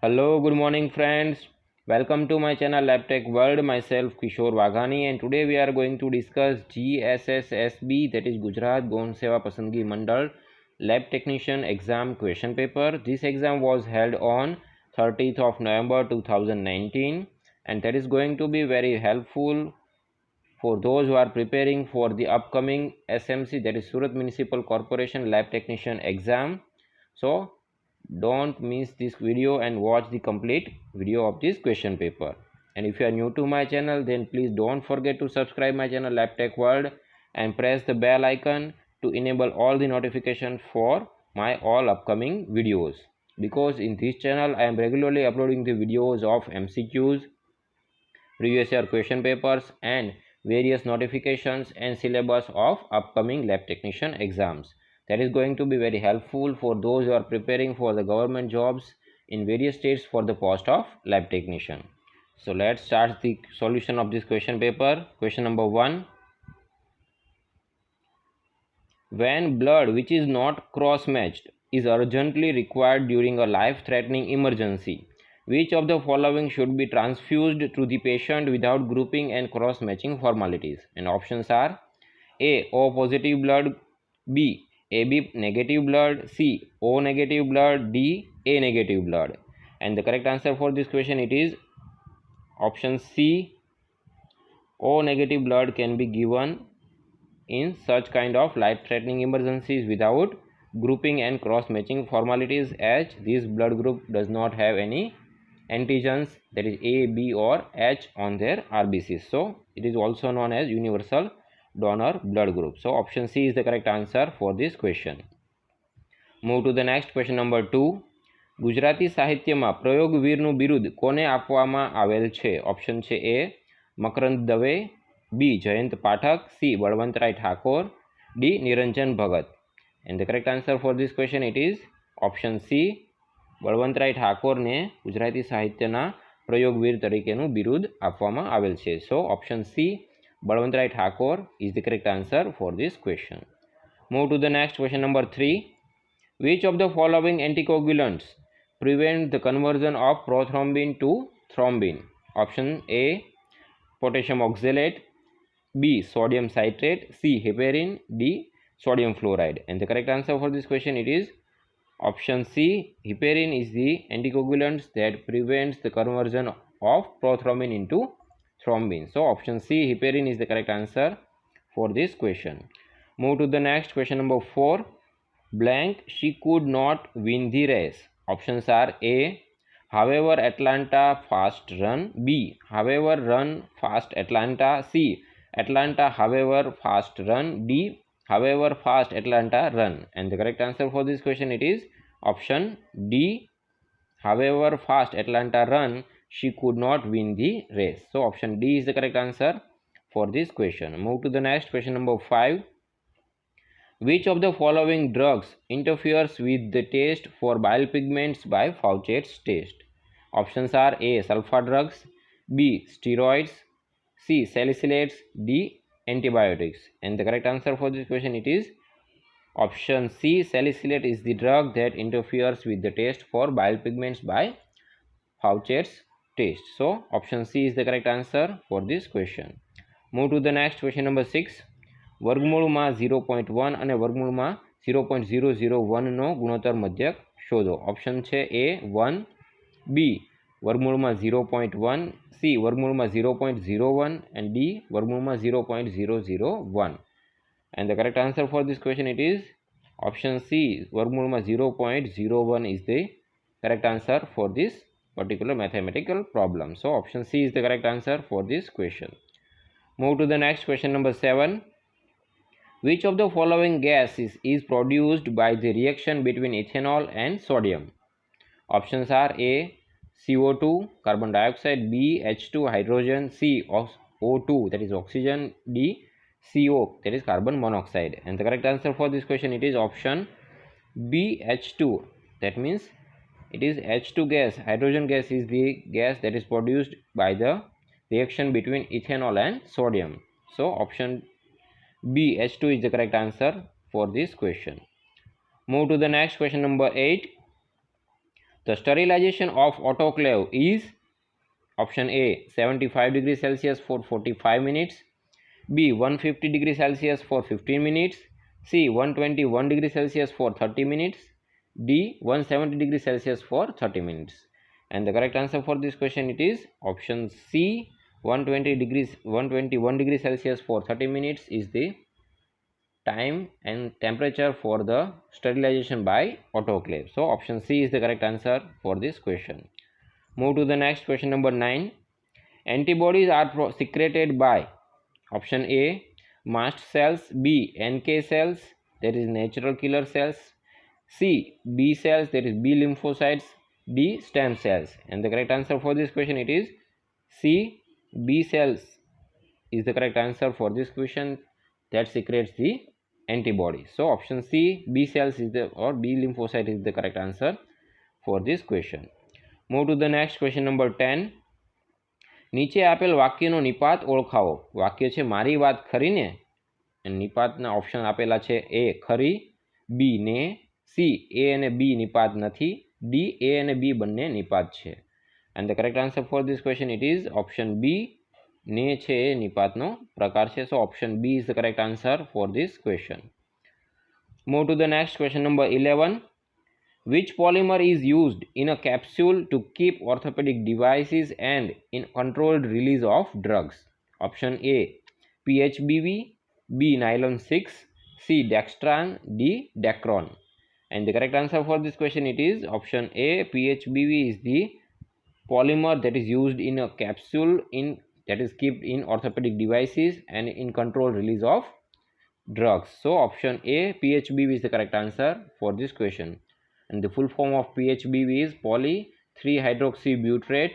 Hello, good morning, friends. Welcome to my channel LabTech World. Myself Kishore Waghani, and today we are going to discuss GSSSB, that is Gujarat Gaun Seva Pasandgi Mandal Lab Technician Exam question paper. This exam was held on 30th of November 2019, and that is going to be very helpful for those who are preparing for the upcoming SMC, that is Surat Municipal Corporation Lab Technician exam. So don't miss this video and watch the complete video of this question paper. And if you are new to my channel, then please don't forget to subscribe my channel LabTech World and press the bell icon to enable all the notifications for my all upcoming videos, because in this channel I am regularly uploading the videos of MCQs, previous year question papers, and various notifications and syllabus of upcoming lab technician exams. That is going to be very helpful for those who are preparing for the government jobs in various states for the post of lab technician. So let's start the solution of this question paper. Question number 1. When blood which is not cross matched is urgently required during a life threatening emergency, which of the following should be transfused to the patient without grouping and cross matching formalities? And options are A. O positive blood, B. AB negative blood, C. O negative blood, D. A negative blood. And the correct answer for this question, it is option C. O negative blood can be given in such kind of life threatening emergencies without grouping and cross matching formalities, as this blood group does not have any antigens, that is A, B or H on their RBCs. So it is also known as universal donor blood group. So option C is the correct answer for this question. Move to the next question number 2. Gujarati સાહિત્યમાં પ્રયોગવીરનું બિરુદ કોને આપવામાં આવેલ છે? Option છે A. Makarand Dave, B. Jayant Pathak, C. Balwantrai Thakor, D. Niranjan Bhagat. And the correct answer for this question, it is option C. Balwantrai ઠાકોરને ગુજરાતી સાહિત્યના પ્રયોગવીર તરીકેનું બિરુદ આપવામાં આવેલ છે. So option C, Balwantrai Thakor, is the correct answer for this question. Move to the next question number 3. Which of the following anticoagulants prevent the conversion of prothrombin to thrombin? Option A. Potassium oxalate, B. Sodium citrate, C. Heparin, D. Sodium fluoride. And the correct answer for this question, it is option C. Heparin is the anticoagulant that prevents the conversion of prothrombin into thrombin. So option C, heparin, is the correct answer for this question. Move to the next question number 4. Blank, she could not win the race. Options are A. However Atlanta fast run, B. However run fast Atlanta, C. Atlanta however fast run, D. However fast Atlanta run. And the correct answer for this question, it is option D. However fast Atlanta run, she could not win the race. So option D is the correct answer for this question. Move to the next question number 5. Which of the following drugs interferes with the test for bile pigments by Fauchett's test? Options are A. Sulfa drugs, B. Steroids, C. Salicylates, D. Antibiotics. And the correct answer for this question, it is option C. Salicylate is the drug that interferes with the test for bile pigments by Fauchett's test. So option C is the correct answer for this question. Move to the next question number 6. વર્ગમૂળમાં 0.1 અને વર્ગમૂળમાં 0.001નો ગુણોત્તર મધ્યક શોધો. Option છે A 1, B વર્ગમૂળમાં 0.1, C વર્ગમૂળમાં 0.01 and D વર્ગમૂળમાં 0.001. And the correct answer for this question, it is option C. વર્ગમૂળમાં 0.01 is the correct answer for this particular mathematical problem. So option C is the correct answer for this question. Move to the next question number 7. Which of the following gases is produced by the reaction between ethanol and sodium? Options are A. CO2 carbon dioxide, B. H2 hydrogen, C. O2 that is oxygen, D. CO that is carbon monoxide. And the correct answer for this question, it is option B. H2. That means it is H2 gas. Hydrogen gas is the gas that is produced by the reaction between ethanol and sodium. So option B, H2, is the correct answer for this question. Move to the next question number 8. The sterilization of autoclave is option A 75 degrees Celsius for 45 minutes, B 150 degrees Celsius for 15 minutes, C 121 degrees Celsius for 30 minutes, D 170 degrees Celsius for 30 minutes. And the correct answer for this question it is option C 121 degrees Celsius for 30 minutes is the time and temperature for the sterilization by autoclave. So option C is the correct answer for this question. Move to the next question number 9. Antibodies are secreted by option A mast cells, B NK cells, that is natural killer cells, C B cells, that is B lymphocytes, D stem cells. And the correct answer for this question it is C B cells is the correct answer for this question that secretes the antibody. So option C B cells is the or B lymphocyte is the correct answer for this question. Move to the next question number 10. નીચે આપેલ વાક્યનો નિપાત ઓળખાવો. વાક્ય છે મારી વાત ખરીને, નિપાતના option આપેલા છે એ ખરી, બી ને, સી એ અને બી નિપાત નથી, ડી એ અને બી બંને નિપાત છે. And the correct answer for this question it is option B ને છે એ નિપાતનો પ્રકાર છે. So option B is the correct answer for this question. Move to the next question number 11. Which polymer is used in a capsule to keep orthopedic devices and in controlled release of drugs? Option A PHBV, B nylon 6, C dextran, D Dacron. And the correct answer for this question it is option A PHBV is the polymer that is used in a capsule that is kept in orthopedic devices and in controlled release of drugs. So option A PHBV is the correct answer for this question. And the full form of PHBV is poly 3-hydroxybutyrate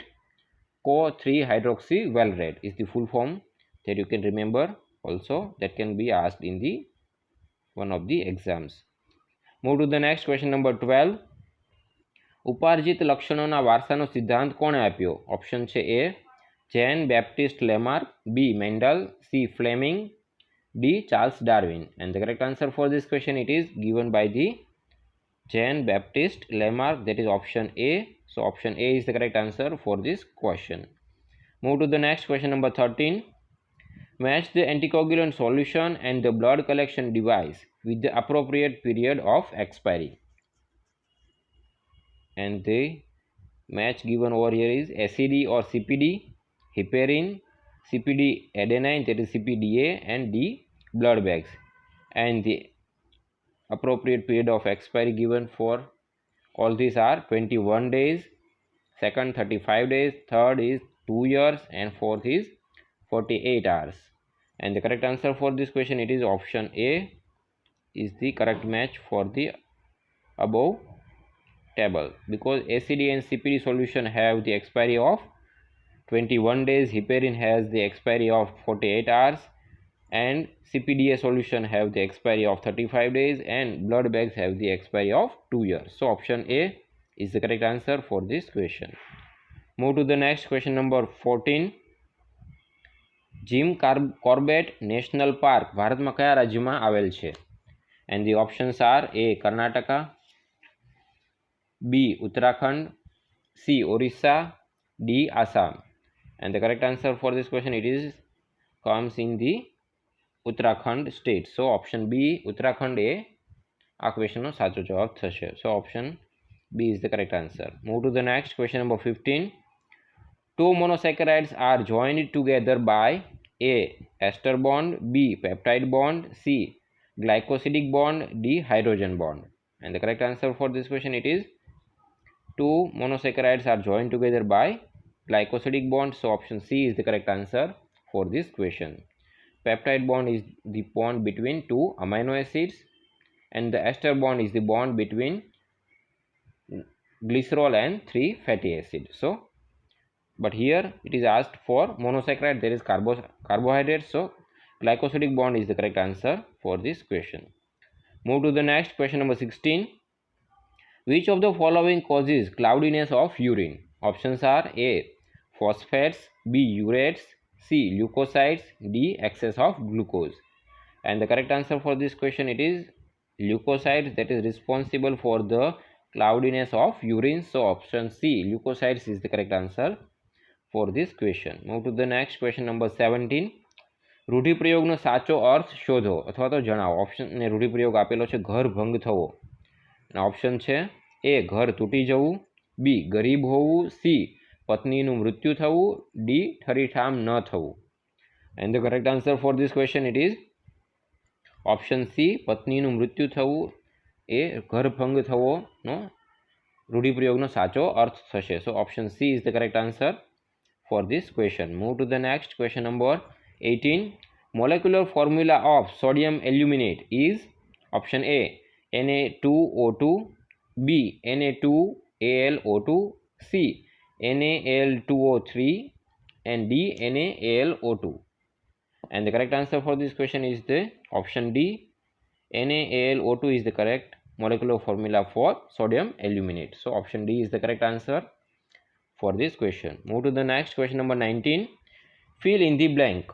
co-3-hydroxyvalerate is the full form that you can remember also, that can be asked in the one of the exams. Move to the next question number 12. ઉપાર્જિત લક્ષણોના વારસાનો સિદ્ધાંત કોણે આપ્યો? Option છે A Jean Baptiste Lamarck, B Mendel, C Fleming, D Charles Darwin. And the correct answer for this question it is given by the Jean Baptiste Lamarck, that is option A. So option A is the correct answer for this question. Move to the next question number 13. Match the anticoagulant solution and the blood collection device with the appropriate period of expiry. And the match given over here is ACD or CPD, heparin, CPD adenine, that is CPDA, and D blood bags. And the appropriate period of expiry given for all these are 21 days, second 35 days, third is 2 years, and fourth is 48 hours. And the correct answer for this question it is option A is the correct match for the above table, because ACD and CPD solution have the expiry of 21 days, heparin has the expiry of 48 hours, and CPDA solution have the expiry of 35 days, and blood bags have the expiry of 2 years. So option A is the correct answer for this question. Move to the next question number 14. Jim Corbett National Park ભારતમાં કયા રાજ્યમાં આવેલ છે? And the options are A Karnataka, B Uttarakhand, C Orissa, D Assam. And the correct answer for this question it is comes in the Uttarakhand state. So option B Uttarakhand એ આ ક્વેશ્ચનનો સાચો જવાબ થશે. So option B is the correct answer. Move to the next question number 15. Two monosaccharides are joined together by A ester bond, B peptide bond, C glycosidic bond, D hydrogen bond. And the correct answer for this question it is two monosaccharides are joined together by glycosidic bond. So option C is the correct answer for this question. Peptide bond is the bond between two amino acids, and the ester bond is the bond between glycerol and 3 fatty acids. So but here it is asked for monosaccharide, there is carbohydrate, so glycosidic bond is the correct answer for this question. Move to the next question number 16. Which of the following causes cloudiness of urine? Options are A phosphates, B urates, C leukocytes, D excess of glucose. And the correct answer for this question it is leukocytes, that is responsible for the cloudiness of urine. So option C, leukocytes, is the correct answer for this question. Move to the next question, number 17. રૂઢિપ્રયોગનો સાચો અર્થ શોધો અથવા તો જણાવો. Option ને રૂઢિપ્રયોગ આપેલો છે ઘર ભંગ થવો, અને ઓપ્શન છે એ ઘર તૂટી જવું, બી ગરીબ હોવું, સી પત્નીનું મૃત્યુ થવું, ડી ઠરીઠામ ન થવું. And the correct answer for this question it is option C, પત્નીનું મૃત્યુ થવું એ ઘર ભંગ થવોનો રૂઢિપ્રયોગનો સાચો અર્થ થશે. So option C is the correct answer for this question. Move to the next question, number 18. Molecular formula of sodium aluminate is option A, Na2O2, B, Na2Al O2, C, NaL2O3, and D, NaAlO2. And the correct answer for this question is the option D, NaAlO2 is the correct molecular formula for sodium aluminate. So option D is the correct answer for this question. Move to the next question, number 19. Fill in the blank.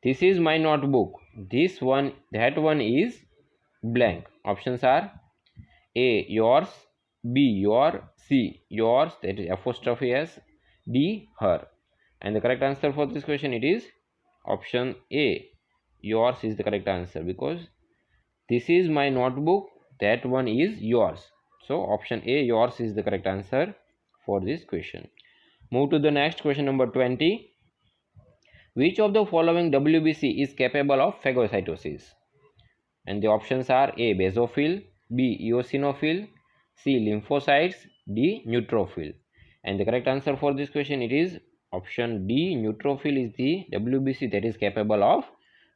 This is my notebook. This one, that one is blank. Options are A, yours, B, your, C, yours, that is apostrophe S, D, her. And the correct answer for this question it is option A, yours is the correct answer, because this is my notebook, that one is yours. So option A, yours, is the correct answer for this question. Move to the next question, number 20. Which of the following WBC is capable of phagocytosis? And the options are A, basophil, B, eosinophil, C, lymphocytes, D, neutrophil. And the correct answer for this question it is option D, neutrophil is the WBC that is capable of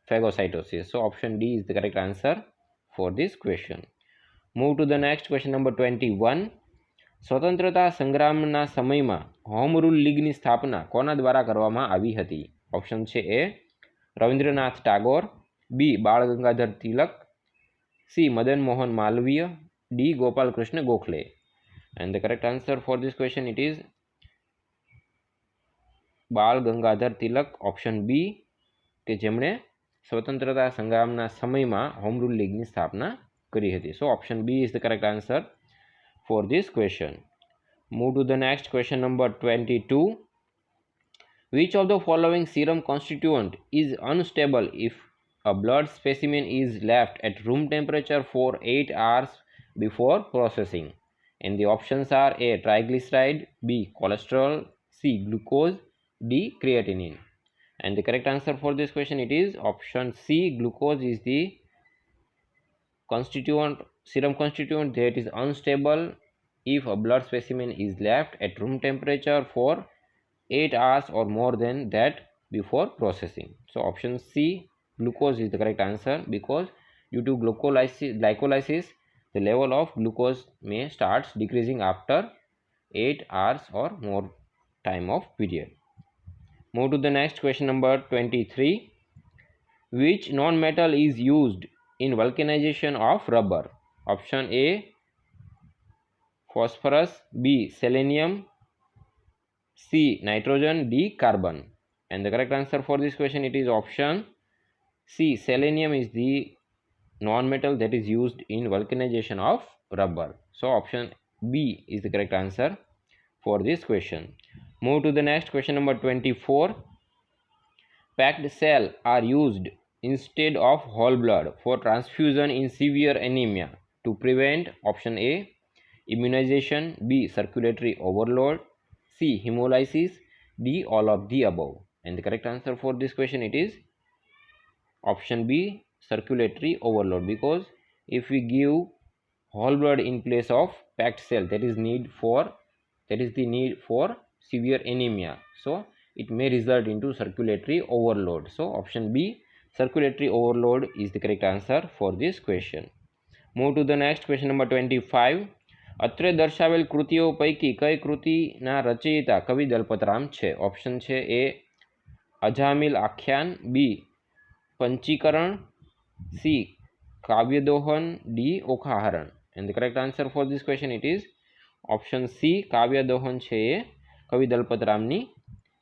phagocytosis. So option D is the correct answer for this question. Move to the next question, number 21. સ્વતંત્રતા સંગ્રામના સમયમાં home rule લીગની સ્થાપના કોના દ્વારા કરવામાં આવી હતી? Option છે એ, Rabindranath Tagore, B, Bal Gangadhar Tilak, C, Madan Mohan Malviya, D, Gopal Krishna Gokhale. And the correct answer for this question it is Bal Gangadhar Tilak, option B, કે જેમણે સ્વતંત્રતા સંગ્રામના સમયમાં હોમ રૂલ લીગની સ્થાપના કરી હતી. So option B is the correct answer for this question. Move to the next question, number 22. Which of the following serum constituent is unstable if a blood specimen is left at room temperature for 8 hours before processing? And the options are A, triglyceride, B, cholesterol, C, glucose, D, creatinine. And the correct answer for this question it is option C, glucose is the serum constituent that is unstable if a blood specimen is left at room temperature for 8 hours or more than that before processing. So option C, glucose, is the correct answer, because due to glycolysis the level of glucose may starts decreasing after 8 hours or more time of period. Move to the next question, number 23. Which non-metal is used in vulcanization of rubber? Option A, phosphorus, B, selenium, C, nitrogen, D, carbon. And the correct answer for this question it is option C, selenium is the non-metal that is used in vulcanization of rubber. So option B is the correct answer for this question. Move to the next question, number 24. Packed cells are used instead of whole blood for transfusion in severe anemia to prevent option A, immunization, B, circulatory overload, C, hemolysis, D, all of the above. And the correct answer for this question it is option B, circulatory overload, because if we give whole blood in place of packed cell, that is the need for severe anemia, so it may result into circulatory overload. So option B, circulatory overload, is the correct answer for this question. Move to the next question, number 25. અત્રે દર્શાવેલ કૃતિઓ પૈકી કઈ કૃતિના રચયિતા કવિ દલપતરામ છે? Option છે A, Ajamil Akhyan, B, Panchikaran, C, Kavyadohan, D, Okhaharan. And the correct answer for this question it is option C, Kavyadohan છે એ કવિ દલપતરામની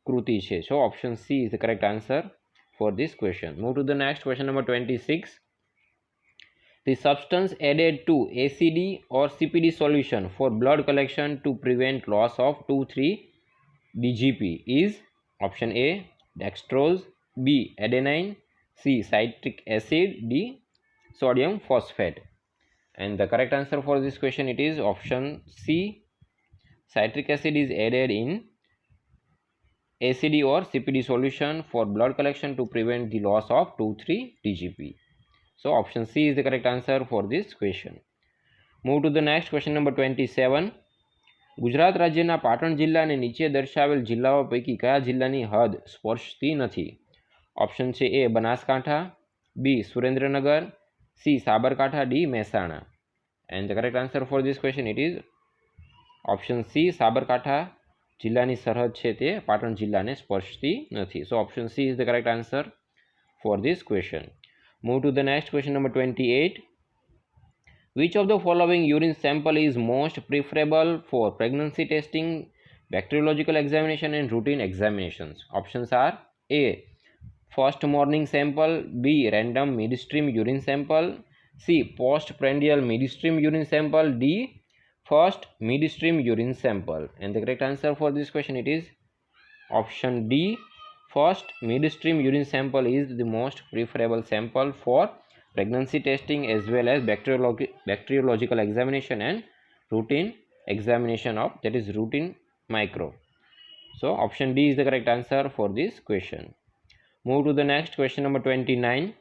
કૃતિ છે. So option C is the correct answer for this question. Move to the next question, number 26. The substance added to ACD or CPD solution for blood collection to prevent loss of 2,3-DGP is option A dextrose, B adenine, C citric acid, D sodium phosphate. And the correct answer for this question it is option C. Citric acid is added in ACD or CPD solution for blood collection to prevent the loss of 2,3-DGP. So option C is the correct answer for this question. Move to the next question number 27. Gujarat રાજ્યના પાટણ જિલ્લાને નીચે દર્શાવેલ જિલ્લાઓ પૈકી કયા જિલ્લાની હદ સ્પર્શતી નથી? ઓપ્શન છે A Banaskantha, B Surendranagar, C Sabarkantha, D Mehsana. And the correct answer for this question it is option C. Sabarkantha જિલ્લાની સરહદ છે તે પાટણ જિલ્લાને સ્પર્શતી નથી. So option C is the correct answer for this question. Move to the next question number 28. Which of the following urine sample is most preferable for pregnancy testing, bacteriological examination and routine examinations? Options are A. First morning sample, B. Random midstream urine sample, C. Postprandial midstream urine sample, D. First midstream urine sample. And the correct answer for this question it is option D. First midstream urine sample is the most preferable sample for pregnancy testing as well as bacteriological examination and routine examination of, that is routine micro. So option D is the correct answer for this question. Move to the next question number 29.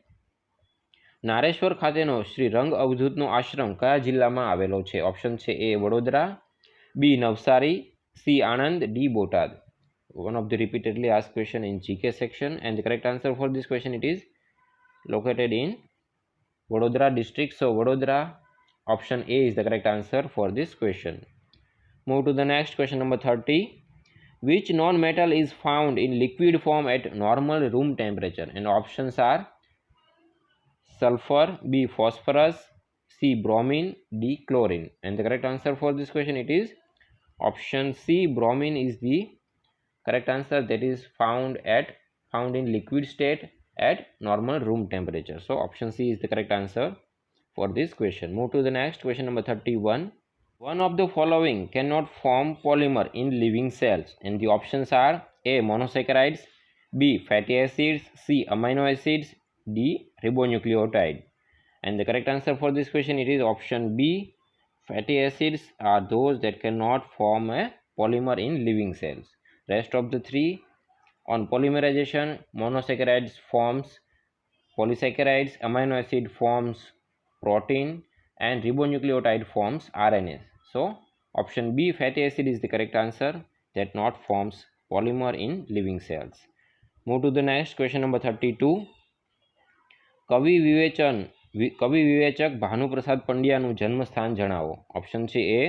Nareshwar ખાતેનો શ્રી રંગ અવધૂતનો આશ્રમ કયા જિલ્લામાં આવેલો છે? Option છે A Vadodara, B Navsari, C Anand, D Botad. One of the repeatedly asked question in GK section, and the correct answer for this question it is located in Vadodara district. So Vadodara, option A is the correct answer for this question. Move to the next question number 30. Which non-metal is found in liquid form at normal room temperature? And options are sulfur, B phosphorus, C bromine, D chlorine. And the correct answer for this question it is option C. Bromine is the correct answer, that is found in liquid state at normal room temperature. So option C is the correct answer for this question. Move to the next question number 31. One of the following cannot form polymer in living cells, and the options are A. monosaccharides, B. fatty acids, C. amino acids, D. ribonucleotide. And the correct answer for this question it is option B. Fatty acids are those that cannot form a polymer in living cells. Rest of the three, on polymerization, monosaccharides forms polysaccharides, amino acid forms protein, and ribonucleotide forms RNA. So option B, fatty acid, is the correct answer, that not forms polymer in living cells. Move to the next question number 32. કવિ વિવેચક ભાનુપ્રસાદ પંડ્યાનું જન્મસ્થાન જણાવો. Option છે A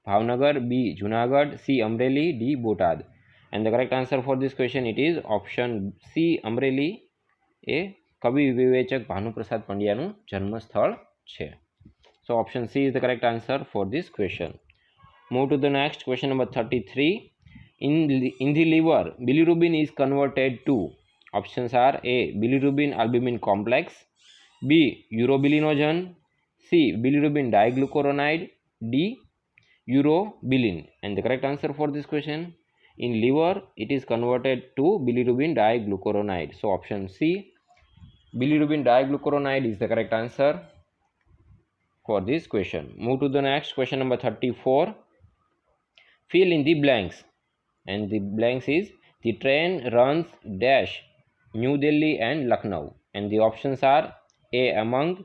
Bhavnagar, B Junagadh, C Amreli, D Botad. And the correct answer for this question it is option C. Amreli એ કવિ વિવેચક ભાનુપ્રસાદ પંડ્યાનું જન્મસ્થળ છે. So option C is the correct answer for this question. Move to the next question number 33. In the liver, bilirubin is converted to, options are A. bilirubin albumin complex, B. urobilinogen, C. bilirubin diglucuronide, D. urobilin. And the correct answer for this question, in liver it is converted to bilirubin diglucuronide. So option C, bilirubin diglucuronide, is the correct answer for this question. Move to the next question number 34. Fill in the blanks, and the blanks is the train runs dash New Delhi and Lucknow. And the options are A. among,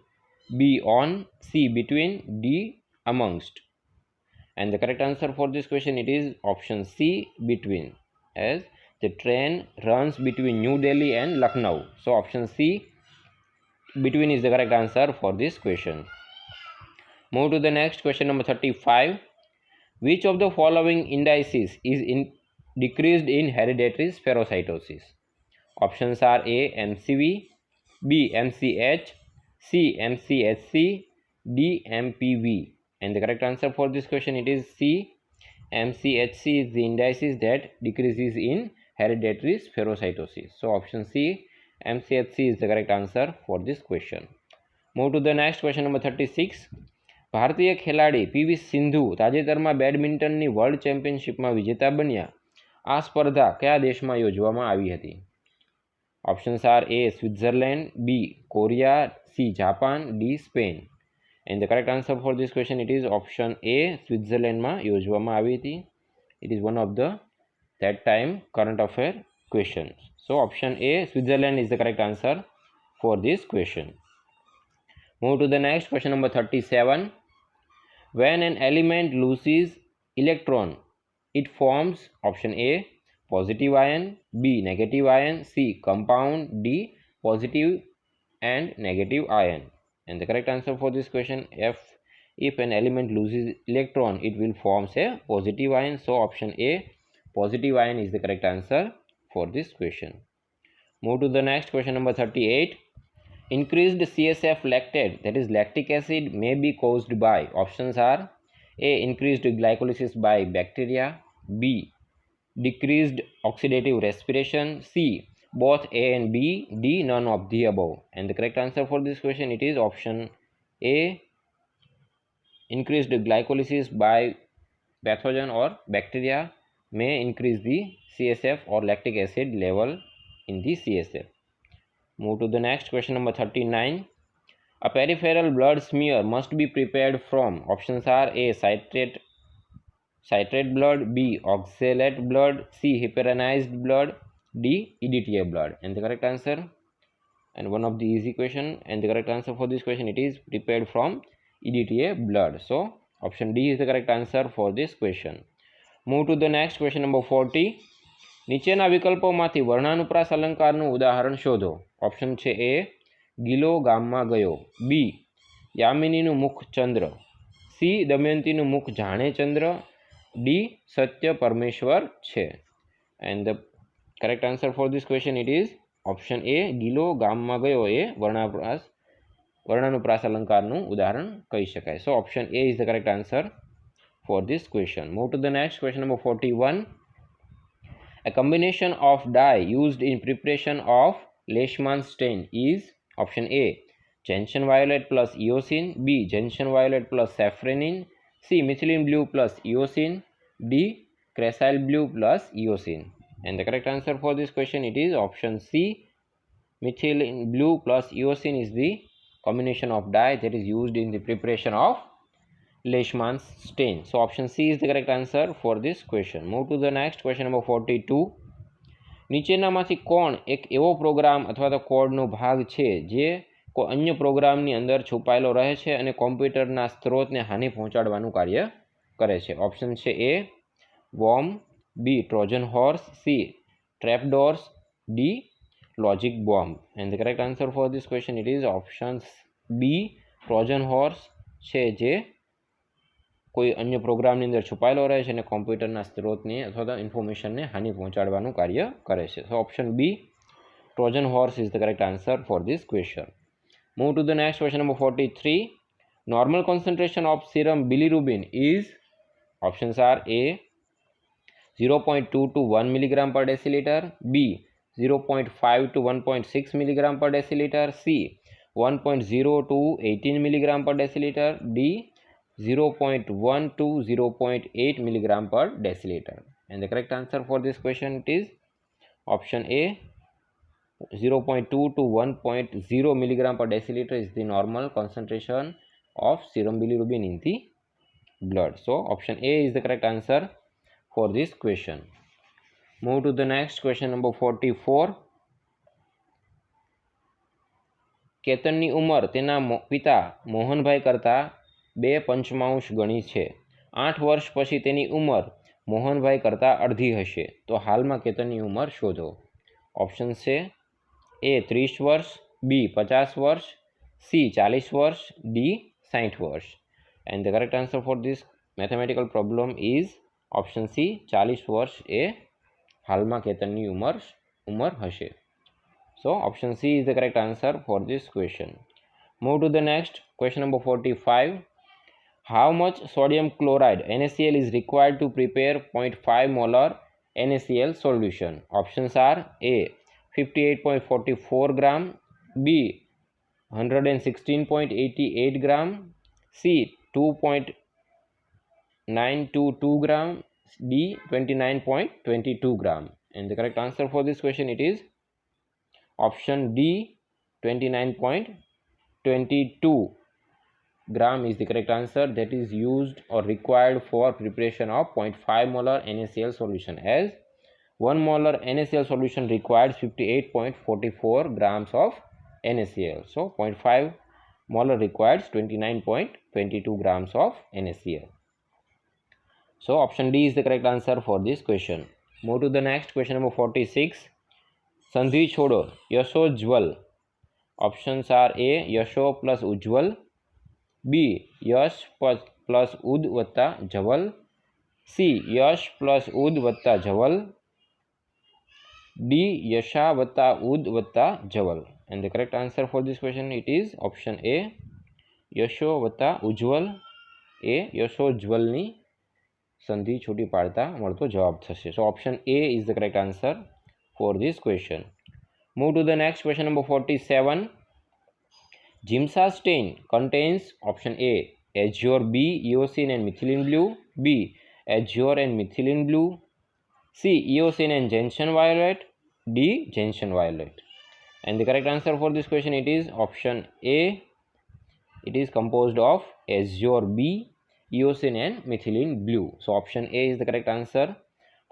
B. on, C. between, D. amongst. And the correct answer for this question it is option C, between, as the train runs between New Delhi and Lucknow. So option C, between, is the correct answer for this question. Move to the next question number 35. Which of the following indices is decreased in hereditary spherocytosis? Options are A. MCV, B. MCH, C. MCHC, D. MPV. And the correct answer for this question it is C. MCHC is the indices that decreases in hereditary spherocytosis. So option C, MCHC, is the correct answer for this question. Move to the next question number 36. भारतीय खेलाड़ी PV Sindhu ताजेतरमां बेडमिंटननी world चेम्पियनशिपमां विजेता बन्या. आ स्पर्धा कया देशमां योजवामां आवी हती? Options are A Switzerland, B Korea, C Japan, D Spain. And the correct answer for this question it is option A Switzerland में योजवामां आवी हती. It is one of the that time current affair questions. So option A Switzerland is the correct answer for this question. Move to the next question number 37. When an element loses electron, it forms option A positive ion, B negative ion, C compound, D positive and negative ion. And the correct answer for this question, if an element loses electron, it will form a positive ion. So option A positive ion is the correct answer for this question. Move to the next question number 38. Increased CSF lactate, that is lactic acid, may be caused by. Options are A increased glycolysis by bacteria, B decreased oxidative respiration, C both A and B, D none of the above. And the correct answer for this question it is option A increased glycolysis by pathogen or bacteria may increase the CSF or lactic acid level in the CSF. Move to the next question number 39. A peripheral blood smear must be prepared from. Options are A citrate blood, B oxalate blood, C heparinized blood, D EDTA blood. And the correct answer, and one of the easy question, and the correct answer for this question it is prepared from EDTA blood. So option D is the correct answer for this question. Move to the next question number 40. નીચેના વિકલ્પોમાંથી વર્ણાનુપ્રાસ અલંકારનું ઉદાહરણ શોધો. Option છે એ ગિલો ગામમાં ગયો, બી યામિનીનું મુખ ચંદ્ર, સી દમયંતીનું મુખ જાણે ચંદ્ર, ડી સત્ય પરમેશ્વર છે. And the correct answer for this question it is option A ગિલો ગામમાં ગયો એ વર્ણાનુપ્રાસ અલંકારનું ઉદાહરણ કહી શકાય. So option A is the correct answer for this question. Move to the next question number 41. A combination of dye used in preparation of Leishman stain is option A gentian violet plus eosin, B gentian violet plus safranin, C methylene blue plus eosin, D cressyl blue plus eosin. And the correct answer for this question it is option C methylene blue plus eosin is the combination of dye that is used in the preparation of Leishman's stain. So option C is the correct answer for this question. Move to the next question number 42. નીચેનામાંથી કોણ એક એવો programme અથવા તો કોડનો ભાગ છે જે કોઈ અન્ય પ્રોગ્રામની અંદર છુપાયેલો રહે છે અને કોમ્પ્યુટરના સ્ત્રોતને હાનિ પહોંચાડવાનું કાર્ય કરે છે. ઓપ્શન છે A worm, B Trojan horse, C trapdoors, D logic bomb. And the correct answer for this question it is option B Trojan horse છે જે કોઈ અન્ય પ્રોગ્રામની અંદર છુપાયેલો રહે છે અને કોમ્પ્યુટરના સ્ત્રોતને અથવા તો ઇન્ફોર્મેશનને હાનિ પહોંચાડવાનું કાર્ય કરે છે. So option B Trojan horse is the correct answer for this question. Move to the next question number 43. Normal concentration of serum bilirubin is. Options are A 0.2 to 1 milligram per deciliter, B 0.5 to 1.6 milligram per deciliter, C 1.0 to 18 milligram per deciliter, D 0.1 to 0.8 milligram per deciliter. And the correct answer for this question it is option A 0.2 to 1.0 milligram per deciliter is the normal concentration of serum bilirubin in the blood. So option A is the correct answer for this question. Move to the next question number 44. કેતનની ઉંમર તેના પિતા મોહનભાઈ કરતાં 2/5 ગણી છે. 8 વર્ષ પછી તેની ઉંમર મોહનભાઈ કરતાં અડધી હશે. તો હાલમાં કેતનની ઉંમર શોધો. ઓપ્શન છે એ 30 વર્ષ, બી 50 વર્ષ, સી 40 વર્ષ, ડી 60 વર્ષ. And the correct answer for this mathematical problem is option C 40 વર્ષ એ હાલમાં કેતનની ઉંમર હશે. So option C is the correct answer for this question. Move to the next question number 45. How much sodium chloride NaCl is required to prepare 0.5 molar NaCl solution? Options are A 58.44 gram, B 116.88 gram, C 2.922 gram, D 29.22 gram. And the correct answer for this question, it is option D, 29.22 gram is the correct answer, that is used or required for preparation of 0.5 molar NaCl solution, as 1 molar NaCl solution requires 58.44 grams of NaCl. So 0.5 molar requires 29.22 grams of NaCl. So option D is the correct answer for this question. Move to the next question, number 46. Sandhi chodo yasho jwal. Options are A yasho plus ujwal, B Yash plus उद वत्ता जवल, C यश plus उद वत्ता जवल, D यशा वत्ता उद वत्ता जवल. And the correct answer for this question, it is option A यशो वत्ता उज्ज्वल. A यशोज्वलनी संधि छोटी पाड़ता મળતો જવાબ થશે. So option A is the correct answer for this question. Move to the next question, number 47. Giemsa stain contains option A azure, B eosin and methylene blue, B azure and methylene blue, C eosin and gentian violet, D gentian violet. And the correct answer for this question, it is option A. It is composed of azure, B eosin and methylene blue. So option A is the correct answer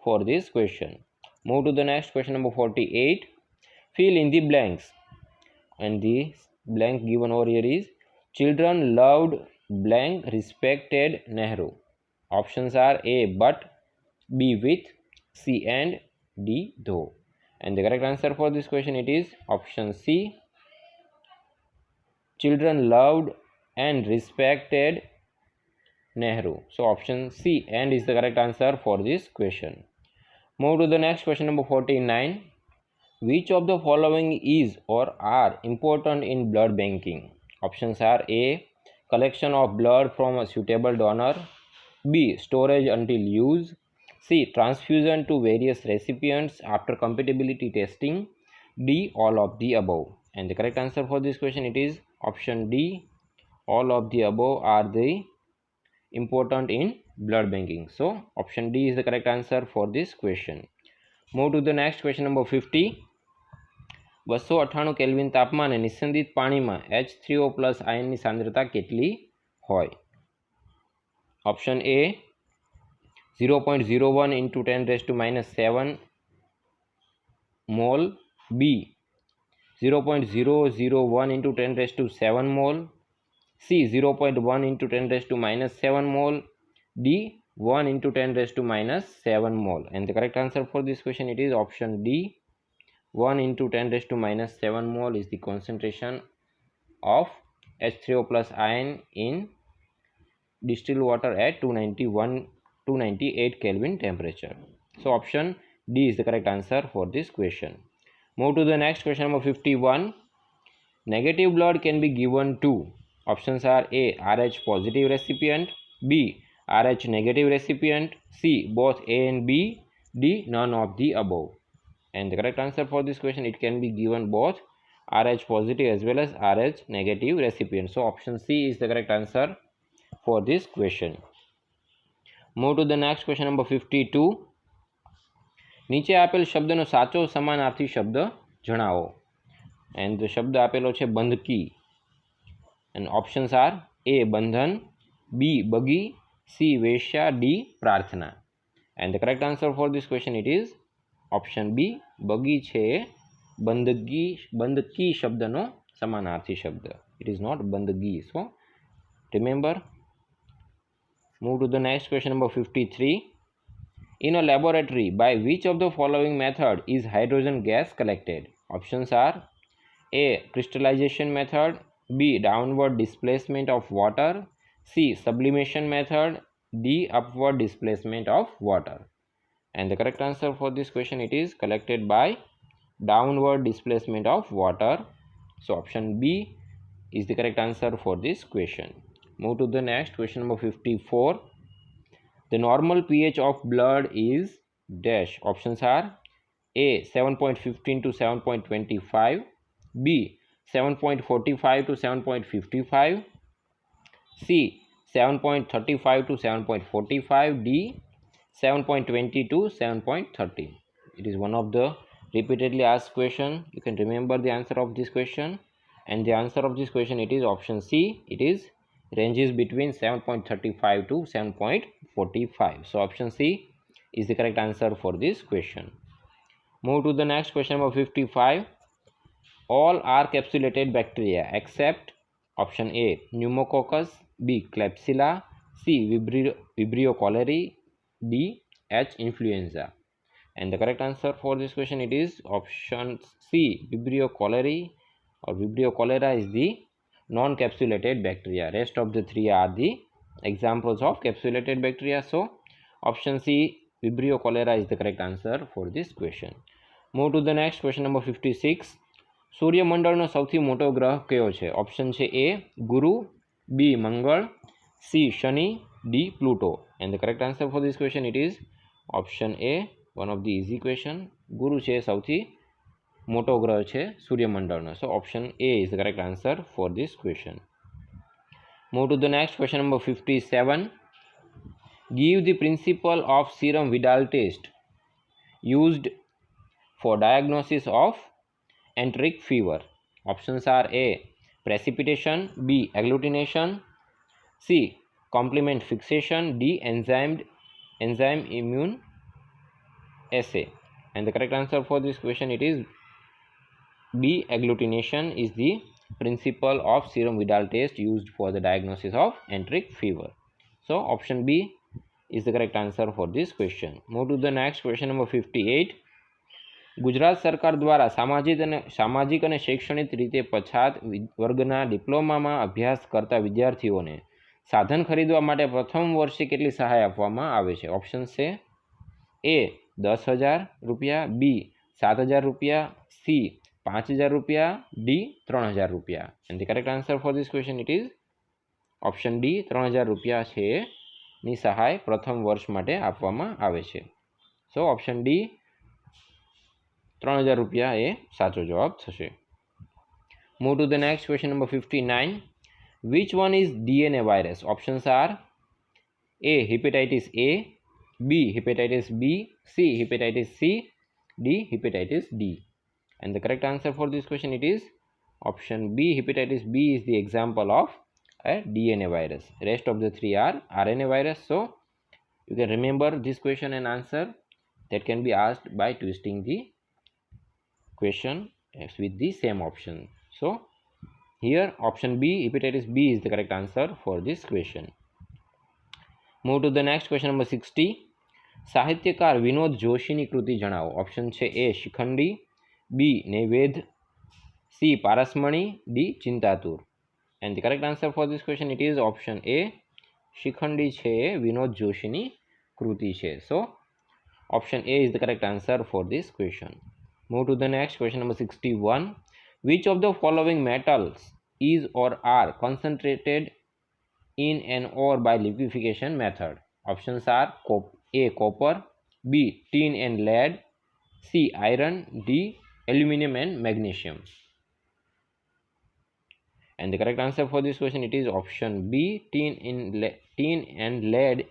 for this question. Move to the next question, number 48. Fill in the blanks. And the blank given over here is children loved blank respected Nehru. Options are A but, B with, C and, D though. And the correct answer for this question, it is option C. Children loved and respected Nehru. So option C and is the correct answer for this question. Move to the next question, number 49. Which of the following is or are important in blood banking? Options are A collection of blood from a suitable donor, B storage until use, C transfusion to various recipients after compatibility testing, D all of the above. And the correct answer for this question, it is option D, all of the above are the important in blood banking. So option D is the correct answer for this question. Move to the next question, number 50. 298 kelvin તાપમાને નિસ્સંદિત પાણીમાં H3O plus આયનની સાંદ્રતા કેટલી હોય? Option A 0.01 into 10⁻⁻7 mol, B 0.001 into 10⁻7 mol, C 0.1 into 10⁻7 mol, D 1 into 10⁻7 mol. And the correct answer for this question, it is option D, 1 into 10⁻7 mol is the concentration of H3O plus ion in distilled water at 298 Kelvin temperature. So option D is the correct answer for this question. Move to the next question, number 51. Negative blood can be given to. Options are A Rh positive recipient, B Rh negative recipient, C both A and B, D none of the above. And the correct answer for this question, it can be given both Rh positive as well as Rh negative recipient. So option C is the correct answer for this question. Move to the next question, number 52. નીચે આપેલ શબ્દનો સાચો સમાનાર્થી શબ્દ જણાવો. And the શબ્દ આપેલો છે બંધકી. And options are A બંધન, B બગી, C વેશ્યા, D પ્રાર્થના. And the correct answer for this question, it is option B બગી છે બંધકી શબ્દનો સમાનાર્થી શબ્દ. It is not બંદગી. So remember. Move to the next question, number 53. In a laboratory, by which of the following method is hydrogen gas collected? Options are A crystallization method, B downward displacement of water, C sublimation method, D upward displacement of water. And the correct answer for this question, it is collected by downward displacement of water. So option B is the correct answer for this question. Move to the next question, number 54. The normal pH of blood is dash. Options are A 7.15 to 7.25, B 7.45 to 7.55, C 7.35 to 7.45, D 7.20 to 7.30. It is one of the repeatedly asked question. You can remember the answer of this question, and the answer of this question, it is option C. It is ranges between 7.35 to 7.45. So option C is the correct answer for this question. Move to the next question, number 55. All are capsulated bacteria except option A pneumococcus, B Klebsiella, C Vibrio cholerae, D H influenza. And the correct answer for this question, it is option C Vibrio cholerae, or Vibrio cholera is the non-capsulated bacteria. Rest of the three are the examples of capsulated bacteria. So option C Vibrio cholera is the correct answer for this question. Move to the next question, number 56. સૂર્યમંડળનો સૌથી મોટો ગ્રહ કયો છે? Option છે A Guru, B Mangal, C Shani, D Pluto. And the correct answer for this question it is option A, one of the easy question. Guru છે સૌથી મોટો ગ્રહ છે સૂર્યમંડળનો. So option A is the correct answer for this question. Move to the next question number 57. Give the principle of serum Widal test used for diagnosis of enteric fever. Options are A precipitation, B agglutination, C complement fixation, D enzyme immune assay. And the correct answer for this question, it is B agglutination is the principle of serum Vidal test used for the diagnosis of enteric fever. So option B is the correct answer for this question. Move to the next question, number 58. Gujarat સરકાર દ્વારા સામાજિક અને શૈક્ષણિક રીતે પછાત વર્ગના ડિપ્લોમામાં અભ્યાસ કરતા વિદ્યાર્થીઓને સાધન ખરીદવા માટે પ્રથમ વર્ષે કેટલી સહાય આપવામાં આવે છે? ઓપ્શન છે એ 10,000 રૂપિયા, બી 7,000 રૂપિયા, સી 5,000 રૂપિયા, ડી 3,000 રૂપિયા. And the correct answer for this question it is option D 3,000 રૂપિયા છે ની સહાય પ્રથમ વર્ષ માટે આપવામાં આવે છે. સો ઓપ્શન ડી 3,000 રૂપિયા એ સાચો જવાબ થશે. Move to the next question number 59. Which one is DNA virus? Options are A hepatitis A, B hepatitis B, C hepatitis C, D hepatitis D. And the correct answer for this question, it is option B hepatitis B is the example of a DNA virus. Rest of the three are RNA virus. So you can remember this question and answer that can be asked by twisting the question with the same option. So here option B hepatitis B is the correct answer for this question. Move to the next question number 60. સાહિત્યકાર વિનોદ જોશીની કૃતિ જણાવો. Option છે A Shikhandi, B Naivedya, C Parasmani, D Chintatur. And the correct answer for this question it is option A Shikhandi છે વિનોદ જોશીની કૃતિ છે. So option A is the correct answer for this question. Move to the next question number 61. Which of the following metals is or are concentrated in an ore by liquefaction method? Options are A copper, B tin and lead, C iron, D aluminum and magnesium. And the correct answer for this question it is option B tin and lead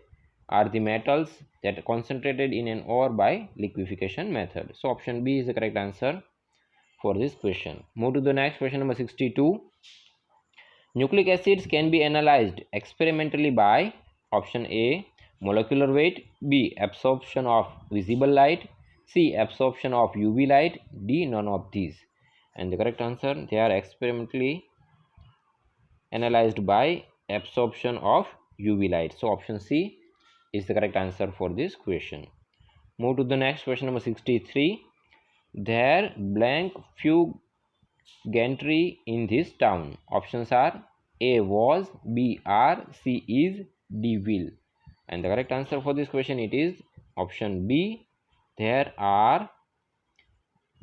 are the metals that are concentrated in an ore by liquefaction method. So option B is the correct answer for this question. Move to the next question number 62. Nucleic acids can be analyzed experimentally by option A molecular weight, B absorption of visible light, C absorption of UV light, D none of these. And the correct answer, they are experimentally analyzed by absorption of UV light. So option C is the correct answer for this question. Move to the next question number 63. There blank few gentry in this town. Options are A was, B are, C is, D will. And the correct answer for this question it is option B. There are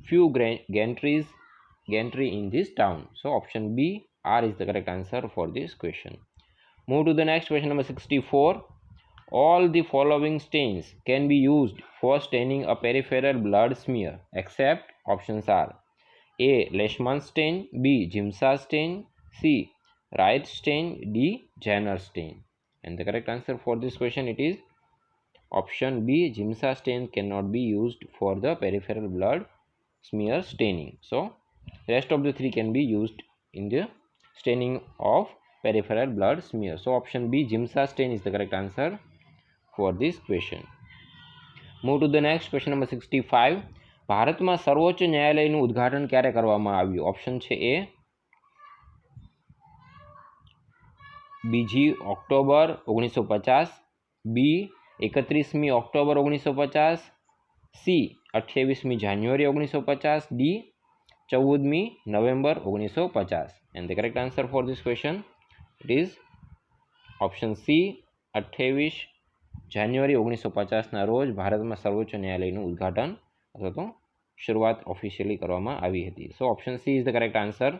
few gentry in this town. So option B R is the correct answer for this question. Move to the next question number 64. All the following stains can be used for staining a peripheral blood smear except options are A. Leishman stain, B. Giemsa stain, C. Wright stain, D. Jenner stain. And the correct answer for this question it is option B. Giemsa stain cannot be used for the peripheral blood smear staining. So rest of the three can be used in the staining of peripheral blood smear. So option B. Giemsa stain is the correct answer for this question. Move to the next question number 65. ભારતમાં સર્વોચ્ચ ન્યાયાલયનું ઉદ્ઘાટન ક્યારે કરવામાં આવ્યું? Option છે A 2 October 1950, B 31 October 1950, C 28 જાન્યુઆરી 1950, D 14 November 1950. And the correct answer for this question it is option C. 28 જાન્યુઆરી 1950ના રોજ ભારતમાં સર્વોચ્ચ ન્યાયાલયનું ઉદ્ઘાટન અથવા તો શરૂઆત ઓફિશિયલી કરવામાં આવી હતી. So option C is the correct answer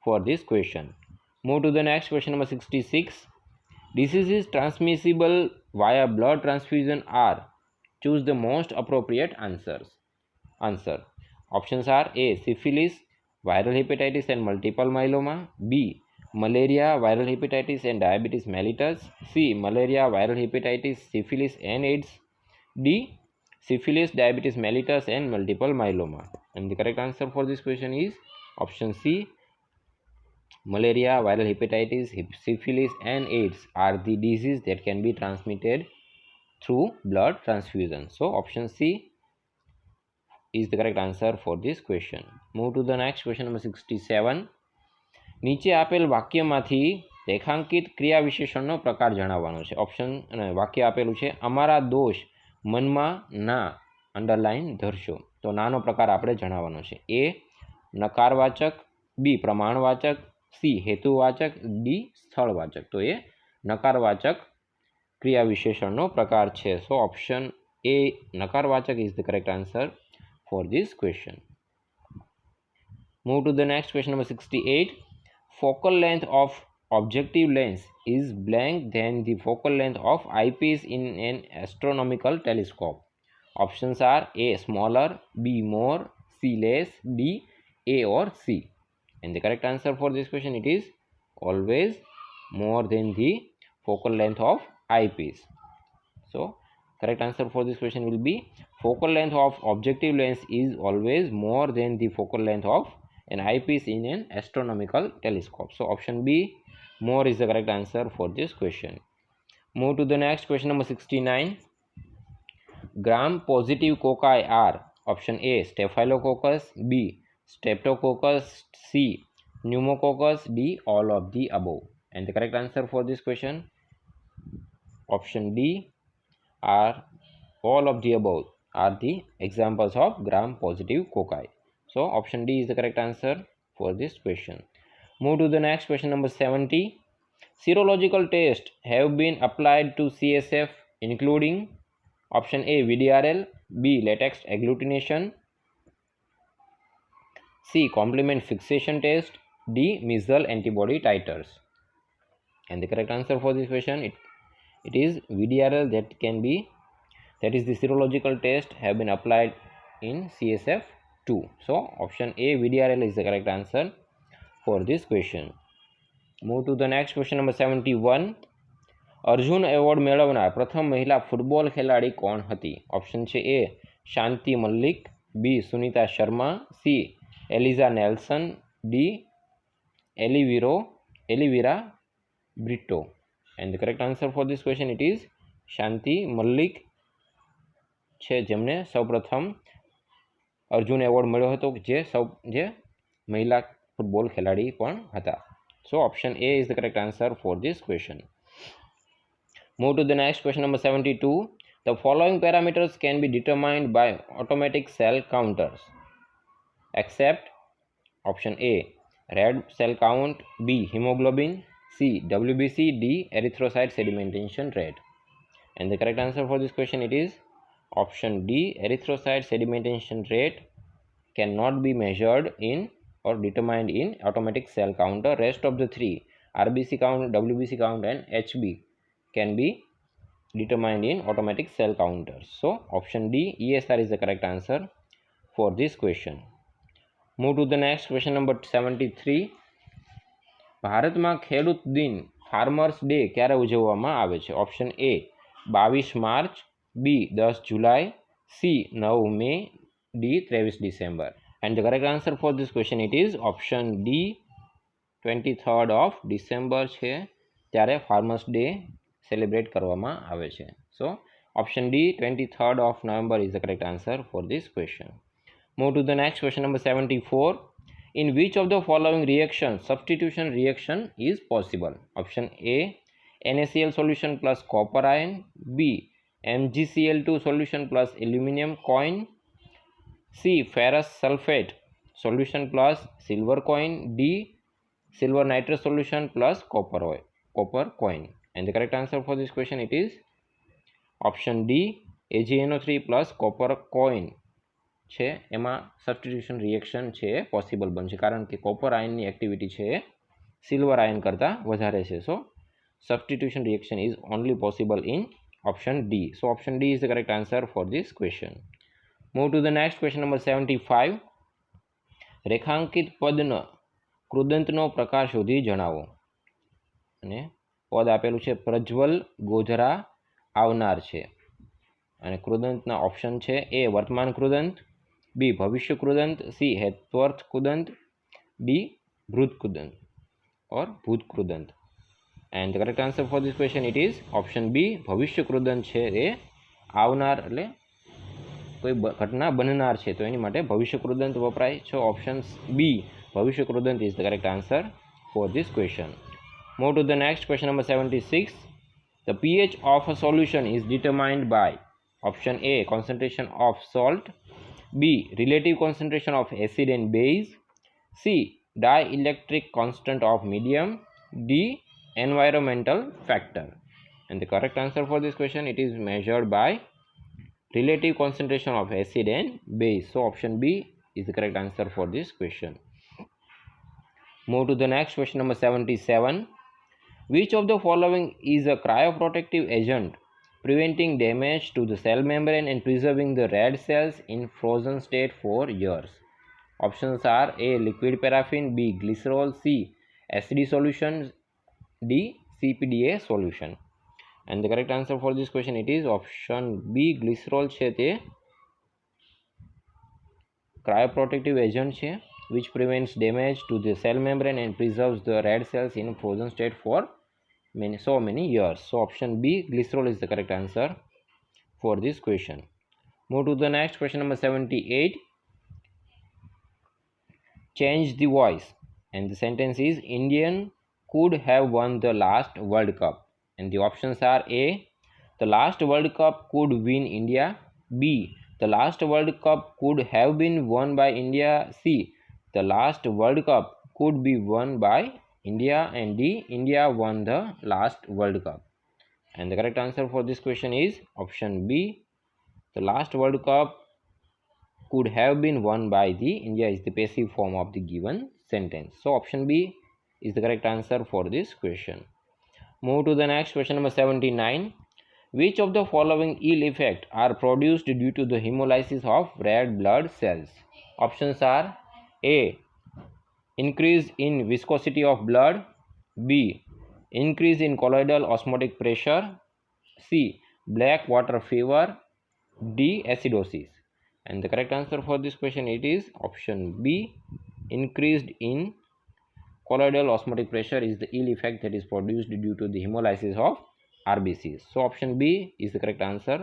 for this question. Move to the next question number 66. Diseases transmissible via blood transfusion are. Choose the most appropriate answers. Answer. Options are A. Syphilis, viral hepatitis and multiple myeloma. B. Malaria, viral hepatitis and diabetes mellitus. C. Malaria, viral hepatitis, syphilis and AIDS. D. Syphilis, diabetes mellitus and multiple myeloma. And the correct answer for this question is option C. Malaria, viral hepatitis, syphilis and AIDS are the diseases that can be transmitted through blood transfusion. So option C is the correct answer for this question. Move to the next question number 67. નીચે આપેલ વાક્યમાંથી રેખાંકિત ક્રિયા વિશેષણનો પ્રકાર જણાવવાનો છે. Option અને વાક્ય આપેલું છે અમારા દોષ મનમાં ના અંડરલાઇન ધરશો. તો નાનો પ્રકાર આપણે જણાવવાનો છે. એ નકારવાચક, બી પ્રમાણવાચક, સી હેતુવાચક, ડી સ્થળવાચક. તો એ નકારવાચક ક્રિયા વિશેષણનો પ્રકાર છે. સો ઓપ્શન એ નકારવાચક is the correct answer for this question. Move to the next question number 68. Focal length of objective lens is blank than the focal length of eyepiece in an astronomical telescope. Options are A. Smaller, B. More, C. Less, D. A or C. And the correct answer for this question it is always more than the focal length of eyepiece. So correct answer for this question will be focal length of objective lens is always more than the focal length of an eyepiece in an astronomical telescope. So option B, more, is the correct answer for this question. Move to the next question number 69. Gram positive cocci are option A. Staphylococcus, B. Streptococcus, C. Pneumococcus, D. All of the above. And the correct answer for this question option D are all of the above are the examples of gram positive cocci. So option D is the correct answer for this question. Move to the next question number 70. Serological tests have been applied to CSF including option A. VDRL, B. Latex agglutination, C. Complement fixation test, D. measles antibody titers. And the correct answer for this question it is VDRL that is the serological test have been applied in CSF2. So option A, VDRL, is the correct answer for this question. Move to the next question number 71. Arjun award મેળવનાર પ્રથમ મહિલા football ખેલાડી કોણ હતી? Option છે A Shanti Mallik, B Sunita Sharma, C Eliza Nelson, D Elvira Brito. And the correct answer for this question it is Shanti Mallik છે જેમને સૌપ્રથમ અર્જુન એવોર્ડ મળ્યો હતો જે મહિલા ફૂટબોલ ખેલાડી પણ હતા. So option A is the correct answer for this question. Move to the next question number 72. The following parameters can be determined by automatic cell counters except option A. red cell count, B. hemoglobin, C. WBC, D. erythrocyte sedimentation rate. And the correct answer for this question it is option D. erythrocyte sedimentation rate cannot be measured in or determined in automatic cell counter. Rest of the three, RBC count, WBC count and HB, can be determined in automatic cell counters. So option D, ESR, is the correct answer for this question. Move to the next question number 73. ભારતમાં ખેડૂત દિન farmers day ક્યારે ઉજવવામાં આવે છે? Option A 22 March, B 10 July, C 9 May, D 23 December. And the correct answer for this question it is option D 23rd of December છે ત્યારે farmers day celebrate કરવામાં આવે છે. So option D 23rd of November is the correct answer for this question. Move to the next question number 74. In which of the following reactions substitution reaction is possible? Option A NaCl solution plus copper ion, B MgCl2 solution plus aluminum coin, C ferrous sulfate solution plus silver coin, D silver nitrate solution plus copper coin. And the correct answer for this question it is option D AgNO3 plus copper coin છે એમાં substitution reaction છે possible બનશે કારણ કે copper આયનની activity છે silver ion કરતાં વધારે છે. So substitution reaction is only possible in option D. So option D is the correct answer for this question. Move to the next question number 75. રેખાંકિત પદનો કૃદંતનો પ્રકાર શોધી જણાવો. અને પદ આપેલું છે પ્રજ્વલ ગોધરા આવનાર છે અને કૃદંતના ઓપ્શન છે એ વર્તમાન કૃદંત, બી ભવિષ્ય કૃદંત, સી હેતવર્થ કૃદંત, ડી ભૂત કૃદંત ઓર ભૂત કૃદંત. And the correct answer for this question it is option B ભવિષ્ય કૃદંત છે એ આવનાર એટલે કોઈ ઘટના બનનાર છે તો એની માટે ભવિષ્ય કૃદંત વપરાય છે. ઓપ્શન બી ભવિષ્ય કૃદંત is the correct answer for this question. Move to the next question number 76. The pH of a solution is determined by option A concentration of salt, B relative concentration of acid and base, C dielectric constant of medium, D environmental factor. And the correct answer for this question it is measured by relative concentration of acid and base. So option B is the correct answer for this question. Move to the next question number 77. Which of the following is a cryoprotective agent preventing damage to the cell membrane and preserving the red cells in frozen state for years? Options are A liquid paraffin, B glycerol, C acid solution, D CPDA solution. And the correct answer for this question it is option B glycerol છે તે cryoprotective agent છે which prevents damage to the cell membrane and preserves the red cells in frozen state for many years. So option B glycerol is the correct answer for this question. Move to the next question number 78. Change the voice and the sentence is Indian could have won the last World Cup. And the options are A the last World Cup could win India, B the last World Cup could have been won by India, C the last World Cup could be won by India, and D India won the last World Cup. And the correct answer for this question is option B the last World Cup could have been won by the India is the passive form of the given sentence. So option B is the correct answer for this question. Move to the next question number 79. Which of the following ill effects are produced due to the hemolysis of red blood cells? Options are A increase in viscosity of blood, B increase in colloidal osmotic pressure, C black water fever, D acidosis. And the correct answer for this question it is option B increased in colloidal osmotic pressure is the ill effect that is produced due to the hemolysis of RBCs. So option B is the correct answer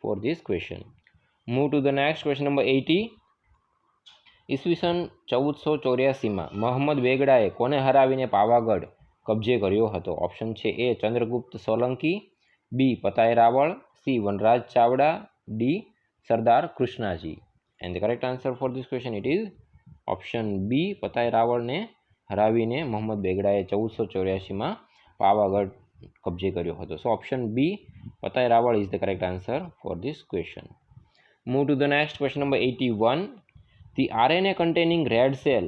for this question. Move to the next question number 80. ઈસવીસન 1484માં મોહમ્મદ બેગડાએ કોને હરાવીને પાવાગઢ કબજે કર્યો હતો? Option છે A Chandragupt Solanki, B Patai Rawal, C Vanraj Chavda, D Sardar Krishnaji. And the correct answer for this question it is option B Patai રાવળને હરાવીને મોહમ્મદ બેગડાએ 1484માં પાવાગઢ કબજે કર્યો હતો. So option B Patai Rawal is the correct answer for this question. Move to the next question number 81. The RNA containing red cell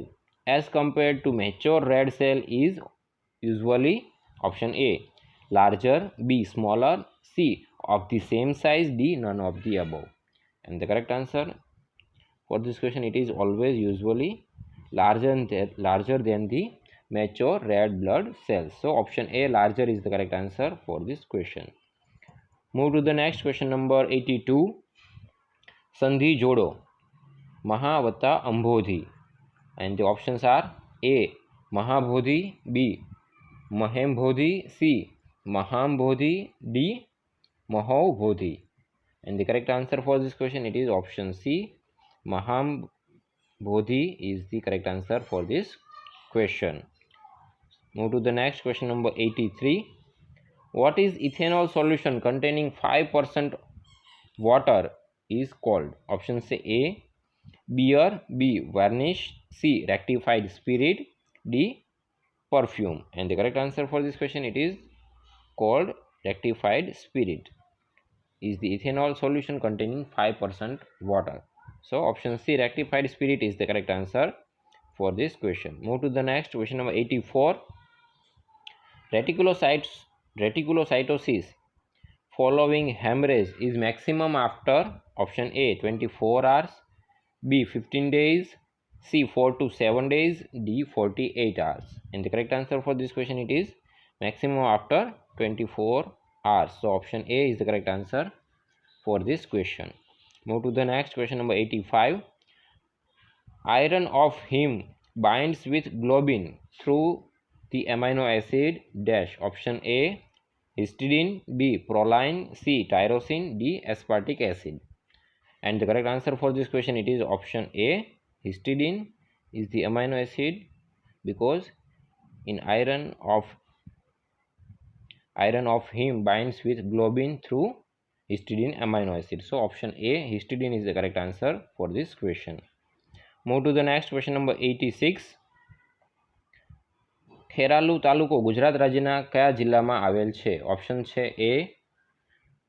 as compared to mature red cell is usually option A larger, B smaller, C of the same size, D none of the above. And the correct answer for this question it is always usually larger than the mature red blood cells. So option A, larger, is the correct answer for this question. Move to the next question, number 82. Sandhi Jodo, Mahavata Ambodhi. And the options are A, Mahabodhi, B, Mahambodhi, C, Mahambodhi, D, Mahabodhi. And the correct answer for this question, it is option C, Mahambodhi is the correct answer for this question. Move to the next question, number 83. What is ethanol solution containing 5% water is called? Options A, beer, B, varnish, C, rectified spirit, D, perfume. And the correct answer for this question, it is called rectified spirit, is the ethanol solution containing 5% water. So option C, rectified spirit, is the correct answer for this question. Move to the next question, number 84. Reticulocytosis following hemorrhage is maximum after option A, 24 hours, B, 15 days, C, 4 to 7 days, D, 48 hours. And the correct answer for this question, it is maximum after 24 hours. So option A is the correct answer for this question. Move to the next question, number 85. Iron of heme binds with globin through the amino acid dash. Option A, histidine, B, proline, C, tyrosine, D, aspartic acid. And the correct answer for this question, it is option A, histidine is the amino acid, because in iron of heme binds with globin through histidine amino acid. So option A, histidine, is the correct answer for this question. Move to the next question, number 86. Kheralu તાલુકો ગુજરાત રાજ્યના કયા જિલ્લામાં આવેલ છે? Option છે A,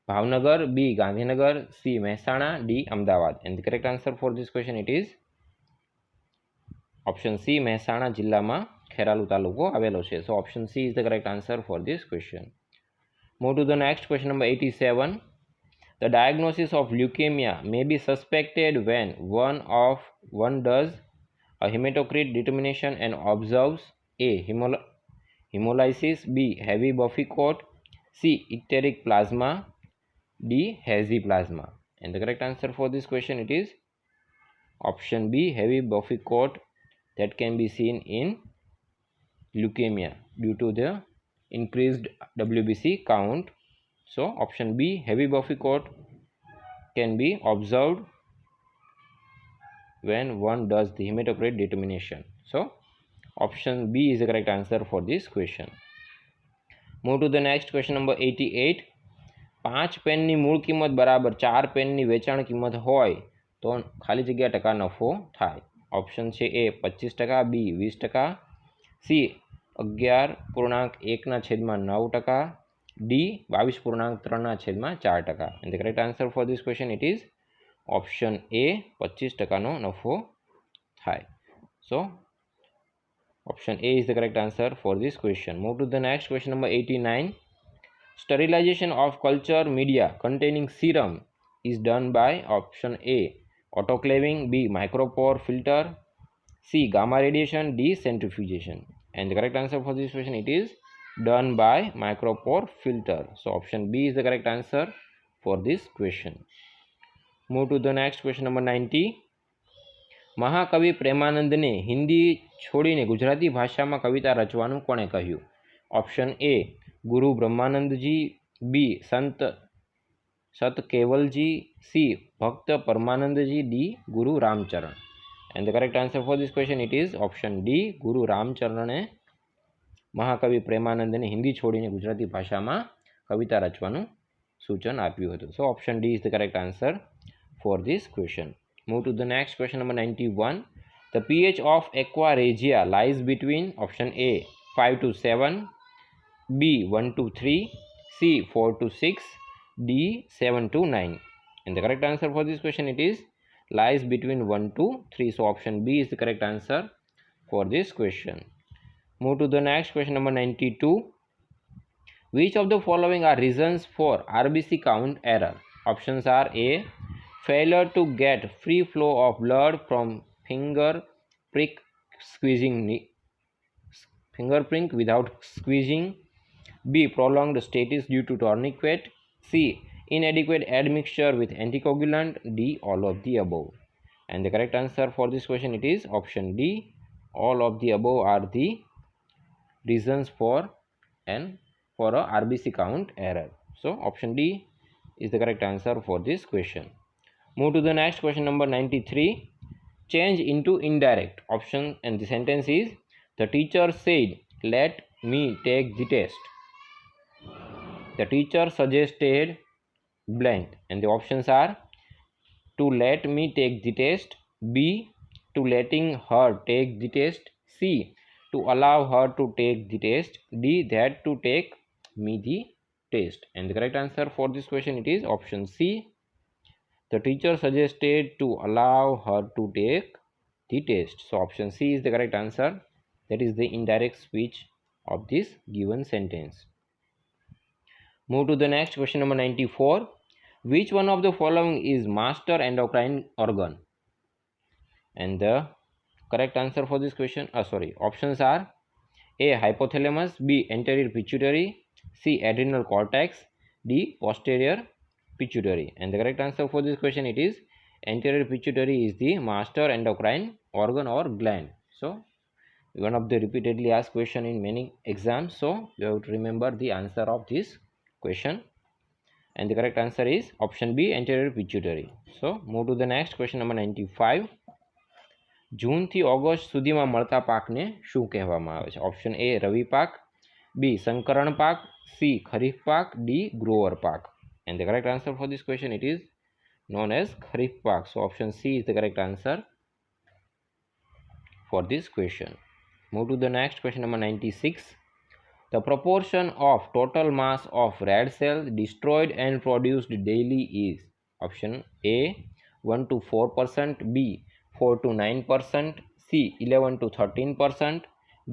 Bhavnagar, B, Gandhinagar, C, Mehsana, D, Ahmedabad. And the correct answer for this question, it is option C, Mehsana જિલ્લામાં ખેરાલુ તાલુકો આવેલો છે. So option C is the correct answer for this question. Move to the next question, number 87. The diagnosis of leukemia may be suspected when one does a hematocrit determination and observes A, hemolysis, B, heavy buffy coat, C, icteric plasma, D, hazy plasma. And the correct answer for this question, it is option B, heavy buffy coat, that can be seen in leukemia due to the increased WBC count. So option B, heavy buffy coat, can be observed when one does the hematocrit determination. So option B is the correct answer for this question. Move to the next question, number 88. 5 પેનની મૂળ કિંમત બરાબર 4 પેનની વેચાણ કિંમત હોય તો ખાલી જગ્યા ટકા નફો થાય. ઓપ્શન છે A, 25%, B, 20%, C, 11.1/9%, D, 22.3/4%. And the correct answer for this question, it is option A, 25%નો નફો થાય. So option A is the correct answer for this question. Move to the next question, number 89. Sterilization of culture media containing serum is done by option A, autoclaving, B, micropore filter, C, gamma radiation, D, centrifugation. And the correct answer for this question, it is done by micropore filter. So option B is the correct answer for this question. Move to the next question, number 90. મહાકવિ પ્રેમાનંદને Hindi છોડીને ગુજરાતી ભાષામાં કવિતા રચવાનું કોણે કહ્યું? Option A, ગુરુ બ્રહ્માનંદજી, B, સંત કેવલજી, C, ભક્ત પરમાનંદજી, D, ગુરુ Ram Charan. And the correct answer for this question, it is option D, ગુરુ રામચરણે મહાકવિ પ્રેમાનંદને હિન્દી છોડીને ગુજરાતી ભાષામાં કવિતા રચવાનું સૂચન આપ્યું હતું. So option D is the correct answer for this question. Move to the next question, number 91. The pH of aqua regia lies between option A, 5 to 7, B, 1 to 3, C, 4 to 6, D, 7 to 9. And the correct answer for this question, it is lies between 1 to 3. So option B is the correct answer for this question. Move to the next question, number 92. Which of the following are reasons for RBC count error? Options are A, failure to get free flow of blood from finger prick squeezing fingerprint without squeezing. B. Prolonged status due to tourniquet. C. Inadequate admixture with anticoagulant. D. All of the above. And the correct answer for this question it is option D. All of the above are the reasons for a RBC count error. So option D is the correct answer for this question. Move to the next question number 93. Change into indirect option, and the sentence is the teacher said let me take the test. The teacher suggested blank, and the options are to let me take the test, B. to letting her take the test, C. to allow her to take the test, D. that to take me the test. And the correct answer for this question it is option C. The teacher suggested to allow her to take the test. So option C is the correct answer. That is the indirect speech of this given sentence. Move to the next question number 94. Which one of the following is master endocrine organ? And the correct answer for this question, options are A. hypothalamus, B. anterior pituitary, C. adrenal cortex, D. posterior pituitary. And the correct answer for this question it is anterior pituitary is the master endocrine organ or gland. So one of the repeatedly asked question in many exams, so you have to remember the answer of this question, and the correct answer is option B, anterior pituitary. So move to the next question number 95. जून થી August સુધીમાં મળતા પાકને શું કહેવામાં આવે છે? Option એ રવિ પાક, બી સંકરણ પાક, સી ખરીફ પાક, ડી ગ્રોવર પાક. And the correct answer for this question it is known as kharif pak. So option C is the correct answer for this question. Move to the next question number 96. The proportion of total mass of red cells destroyed and produced daily is option A 1 to 4%, B 4 to 9%, C 11 to 13%,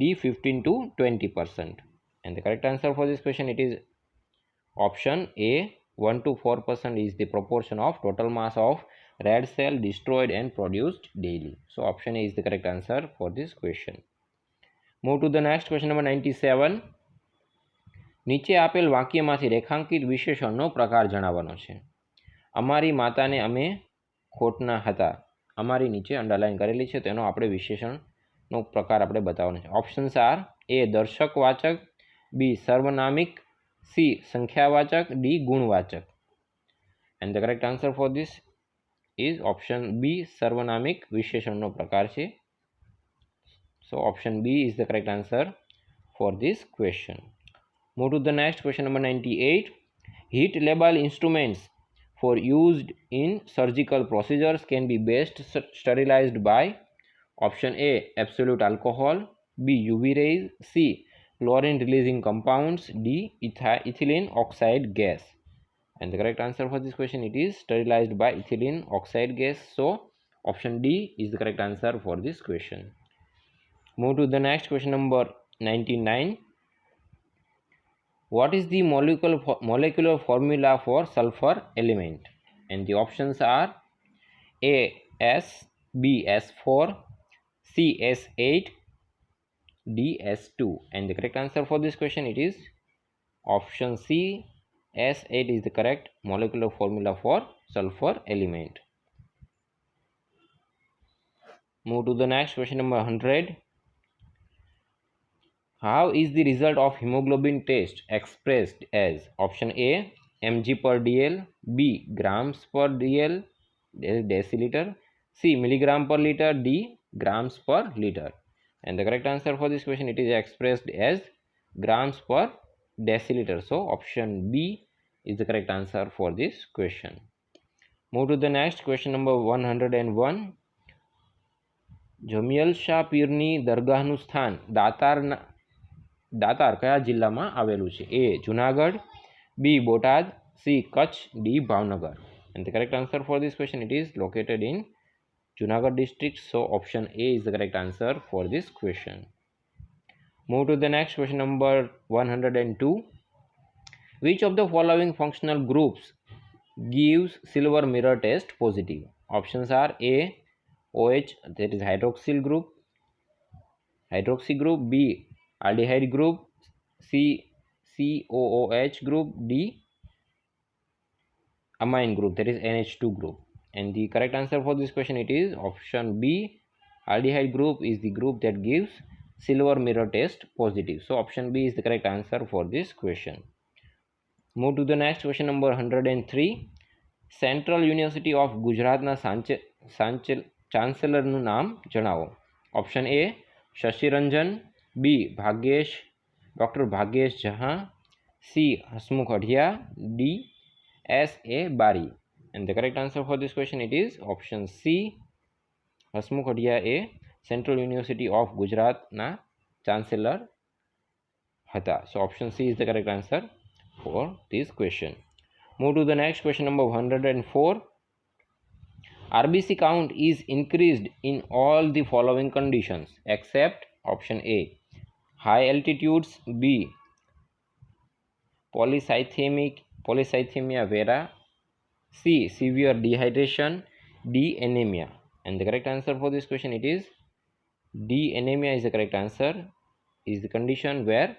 D 15 to 20%. And the correct answer for this question it is option A 1 to 4% is the proportion of total mass of red cell destroyed and produced daily. So option A is the correct answer for this question. Move to the next question number 97. નીચે આપેલ વાક્યમાંથી રેખાંકિત વિશેષણનો પ્રકાર જણાવવાનો છે. અમારી માતાને અમે ખોટના હતા. અમારી નીચે અંડરલાઇન કરેલી છે તેનો આપણે વિશેષણનો પ્રકાર આપણે બતાવવાનો છે. ઓપ્શન્સ આર એ દર્શકવાચક, બી સર્વનામિક, सी संख्यावाचक, डी गुणवाचक. And the correct answer for this is option B सर्वनामिक विशेषणનો प्रकार છે. So option B is the correct answer for this question. Move to the next question number 98. Heat labile instruments for used in surgical procedures can be best sterilized by option A absolute alcohol, B UV rays, C chlorine releasing compounds, D ethylene oxide gas. And the correct answer for this question it is sterilized by ethylene oxide gas. So option D is the correct answer for this question. Move to the next question number 99. What is the molecular formula for sulfur element? And the options are A S, B S4, C S8, D S2. And the correct answer for this question it is option C S8 is the correct molecular formula for sulfur element. Move to the next question number 100. How is the result of hemoglobin test expressed as option A mg per dl, B grams per dl deciliter, C milligram per liter, D grams per liter. And the correct answer for this question it is expressed as grams per deciliter. So option B is the correct answer for this question. Move to the next question number 101. Jamiyal Shah પીરની દરગાહનું સ્થાન દાતાર કયા જિલ્લામાં આવેલું છે? A Junagadh, B Botad, C Kutch, D Bhavnagar. And the correct answer for this question it is located in Junagadh district. So option A is the correct answer for this question. Move to the next question number 102. Which of the following functional groups gives silver mirror test positive? Options are A OH, that is hydroxyl group, hydroxy group, B aldehyde group, C COOH group, D amine group, that is NH2 group. And the correct answer for this question, it is option B. Aldehyde group is the group that gives silver mirror test positive. So option B is the correct answer for this question. Move to the next question, number 103. Central university of ગુજરાતના ચાન્સેલરનું નામ જણાવો. Option A Shashiranjan, B doctor Bhagyesh Jahan, C Hasmukh Adhia, D S.A. Bari. And the correct answer for this question, it is option C. Hasmukh Adhia A central university of ગુજરાતના chancellor હતા. So option C is the correct answer for this question. Move to the next question, number 104. RBC count is increased in all the following conditions except option A. High altitudes, B. Polycythemia vera, C. Severe dehydration, D. Anemia. And the correct answer for this question, it is D. Anemia is the correct answer. Is the condition where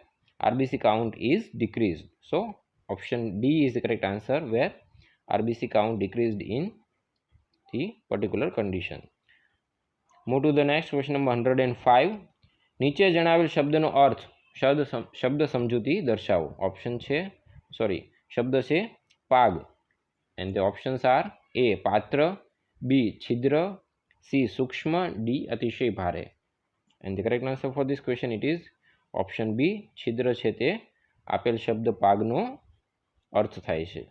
RBC count is decreased. So option D is the correct answer, where RBC count decreased in the particular condition. Move to the next question, number 105. નીચે જણાવેલ શબ્દનો અર્થ શબ્દ સમજૂતી દર્શાવો. શબ્દ છે પાગ. And the options are A. પાત્ર, B. છિદ્ર, C. સૂક્ષ્મ, D. અતિશય ભારે. And the correct answer for this question, it is option B. છિદ્ર છે તે આપેલ શબ્દ પાગનો અર્થ થાય છે.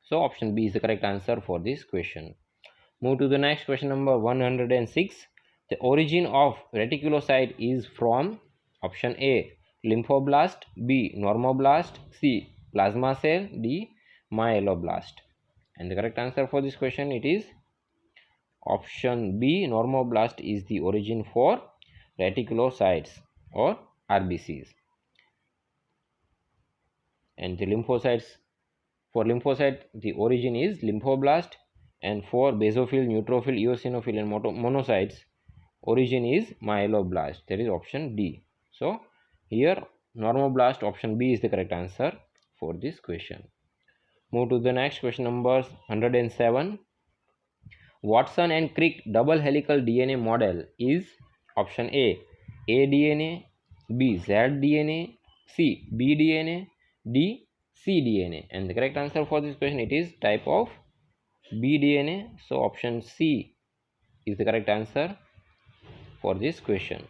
So option B is the correct answer for this question. Move to the next question, number 106. The origin of reticulocyte is from option A. lymphoblast, B. normoblast, C. plasma cell, D. myeloblast. And the correct answer for this question, it is option B. normoblast is the origin for reticulocytes or RBCs. And the lymphocytes, for lymphocyte the origin is lymphoblast, and for basophil, neutrophil, eosinophil and monocytes origin is myeloblast, that is option D. So here normoblast, option B is the correct answer for this question. Move to the next question, number 107. Watson and Crick double helical DNA model is option A. DNA, B. zDNA, C. bDNA, D. cDNA. And the correct answer for this question, it is type of bDNA. So option C is the correct answer for this question.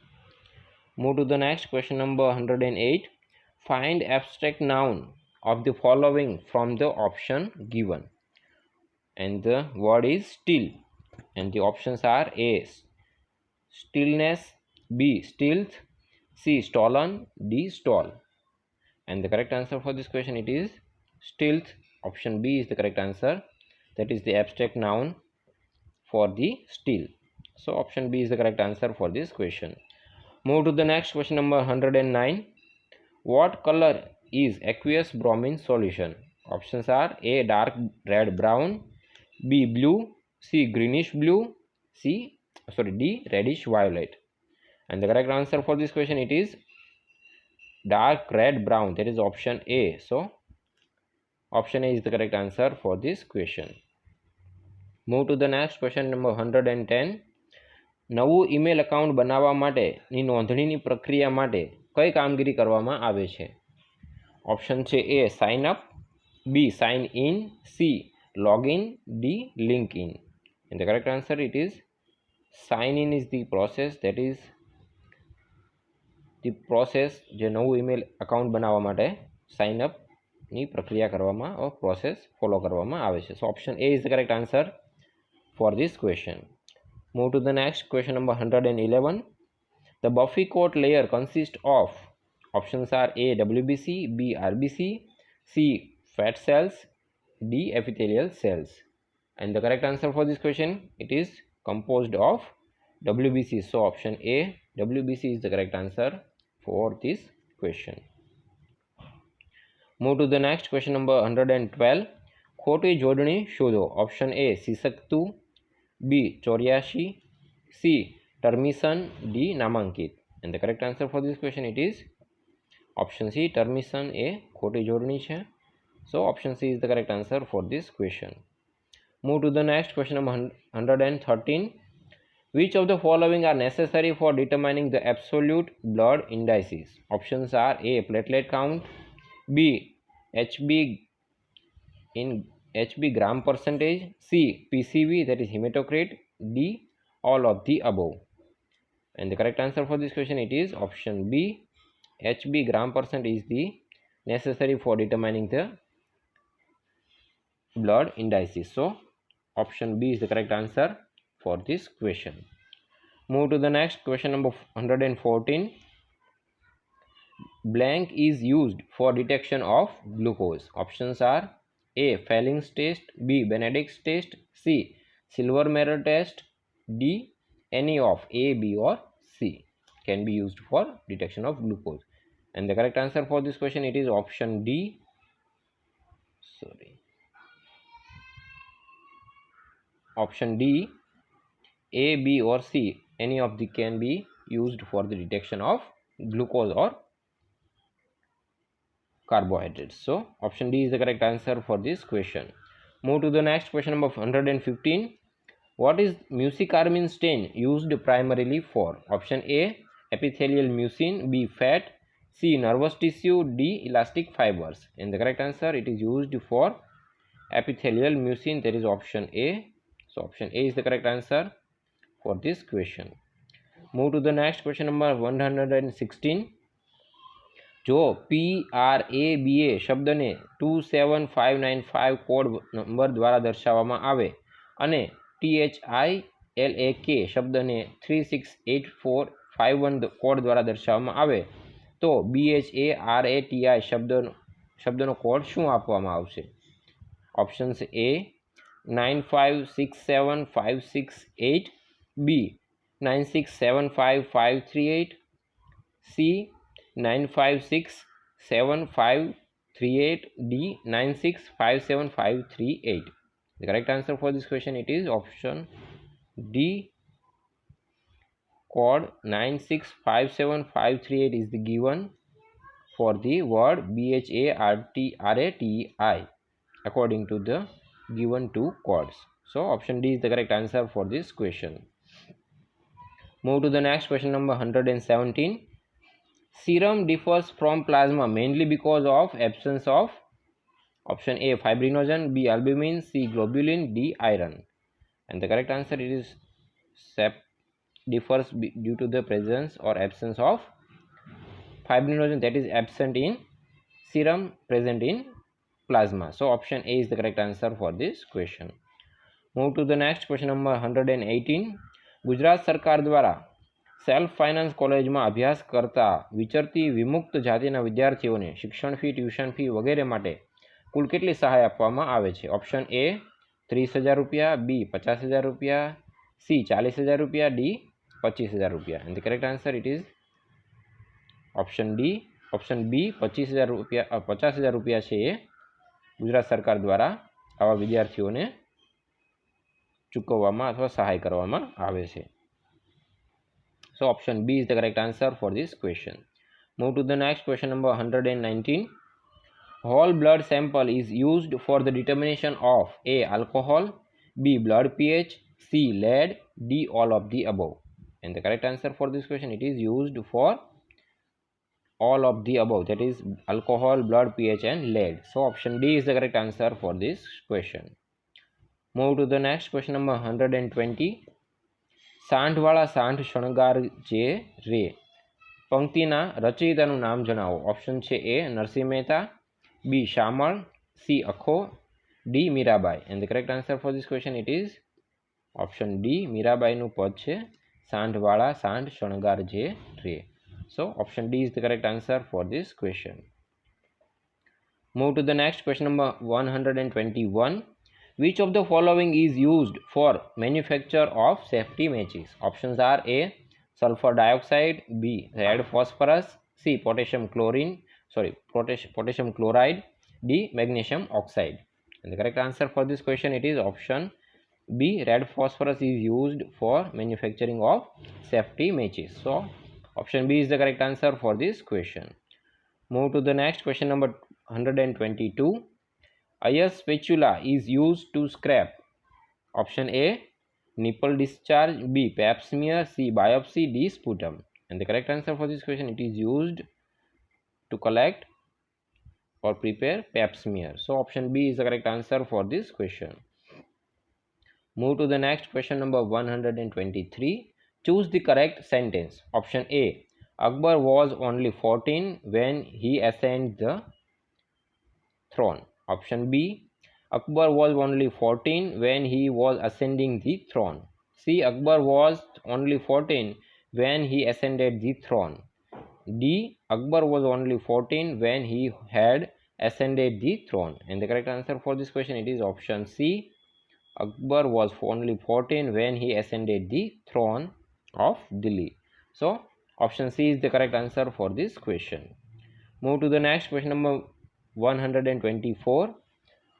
Move to the next question, number 108. Find abstract noun of the following from the option given. And the word is still. And the options are A. stillness, B. stealth, C. stolen, D. stall. And the correct answer for this question, it is stealth. Option B is the correct answer. That is the abstract noun for the still. So option B is the correct answer for this question. Move to the next question, number 109. What color is aqueous bromine solution? Options are A. dark red brown, B. blue, C. greenish blue, D. reddish violet. And the correct answer for this question, it is dark red brown, that is option A. So option A is the correct answer for this question. Move to the next question, number 110. નવું email account બનાવવા માટેની નોંધણીની પ્રક્રિયા માટે કઈ કામગીરી કરવામાં આવે છે? ઓપ્શન છે A. Sign up, B. Sign in, C. login, D. link in. And the correct answer, it is sign in is the process, that is the process જે નવું ઈમેલ અકાઉન્ટ બનાવવા માટે સાઇન અપની પ્રક્રિયા કરવામાં પ્રોસેસ ફોલો કરવામાં આવે છે. So option A is the correct answer for this question. Move to the next question, number 111. The Buffy coat layer consists of options are A. WBC, B. RBC, C. fat cells, D. epithelial cells. And the correct answer for this question, it is composed of WBC. So option A, WBC is the correct answer for this question. Move to the next question, number 112. ખોટી જોડણી શોધો. Option A. સિસકતું, B. 84, C. termison, D નામાંકિત. And the correct answer for this question it is option C, termison એ ખોટી જોડણી છે. So option C is the correct answer for this question. Move to the next question number 113. Which of the following are necessary for determining the absolute blood indices? Options are A, platelet count, B, HB in HB gram percentage, C, PCV that is hematocrit, D, all of the above. And the correct answer for this question it is option B, HB gram percent is the necessary for determining the blood indices. So option B is the correct answer for this question. Move to the next question number 114. Blank is used for detection of glucose. Options are A, Felling's test, B, Benedict's test, C, silver mirror test, D, any of A, B or C can be used for detection of glucose. And the correct answer for this question it is option D. Option D, A, B or C, any of the can be used for the detection of glucose or carbohydrates. So option D is the correct answer for this question. Move to the next question number 115. What is mucicarmine stain used primarily for? Option A, epithelial mucin, B, fat, C, nervous tissue, D, elastic fibers. And the correct answer it is used for epithelial mucin, that is option A. So option A is the correct answer for this question. Move to the next question number 116. જો PRABA શબ્દને 27595 code number દ્વારા દર્શાવવામાં આવે અને THILAK શબ્દને 368451 code દ્વારા દર્શાવવામાં આવે તો BHARATI શબ્દનો કોડ શું આપવામાં આવશે? Options A, 9567568, B, 9675538, C, 9567538, D, 9657538. The correct answer for this question it is option D, code 9657538 is the given for the word BHARATI according to the given two codes. So option D is the correct answer for this question. Move to the next question number 117. Serum differs from plasma mainly because of absence of option A, fibrinogen, B, albumin, C, globulin, D, iron. And the correct answer is differs due to the presence or absence of fibrinogen, that is absent in serum, present in plasma. So option A is the correct answer for this question. Move to the next question number 118. Gujarat સરકાર દ્વારા self finance કોલેજમાં અભ્યાસ કરતા વિચરતી વિમુક્ત જાતિના વિદ્યાર્થીઓને શિક્ષણ fee, tuition fee વગેરે માટે કુલ કેટલી સહાય આપવામાં આવે છે? ઓપ્શન A, 30,000 રૂપિયા, B, 50,000 રૂપિયા, C, 40,000 રૂપિયા, D, 25,000 રૂપિયા. And the correct answer it is option D, option B, 25,000 રૂપિયા 50,000 રૂપિયા છે એ ગુજરાત સરકાર દ્વારા આવા વિદ્યાર્થીઓને ચૂકવવામાં અથવા સહાય કરવામાં આવે છે. So option B is the correct answer for this question. Move to the next question number 119. Whole blood sample is used for the determination of A, alcohol, B, blood pH, C, lead, D, all of the above. And the correct answer for this question it is used for all of the above, that is alcohol, blood pH and lead. So option D is the correct answer for this question. Move to the next question number 120. સાંઠવાળા સાંઠ શણગાર જે રે પંક્તિના રચયિતાનું નામ જણાવો. Option છે A, Narsinh Mehta, B, Shamal, C, Akho, D, Mirabai. And the correct answer for this question it is option D, મીરાબાઈનું પદ છે સાંઠવાળા સાંઠ શણગાર જે રે. So option D is the correct answer for this question. Move to the next question number 121. Which of the following is used for manufacture of safety matches? Options are A, sulfur dioxide, B, red phosphorus, C, potassium chloride, D, magnesium oxide. And the correct answer for this question it is option B. Red phosphorus is used for manufacturing of safety matches. So option B is the correct answer for this question. Move to the next question number 122. A spatula is used to scrape. Option A, nipple discharge. B, pap smear. C, biopsy. D, sputum. And the correct answer for this question, it is used to collect or prepare pap smear. So option B is the correct answer for this question. Move to the next question number 123. Choose the correct sentence. Option A, Akbar was only 14 when he ascended the throne. Option B, Akbar was only 14 when he was ascending the throne. C, Akbar was only 14 when he ascended the throne. D, Akbar was only 14 when he had ascended the throne. And the correct answer for this question, it is option C. Akbar was only 14 when he ascended the throne of Delhi. So option C is the correct answer for this question. Move to the next question number 124.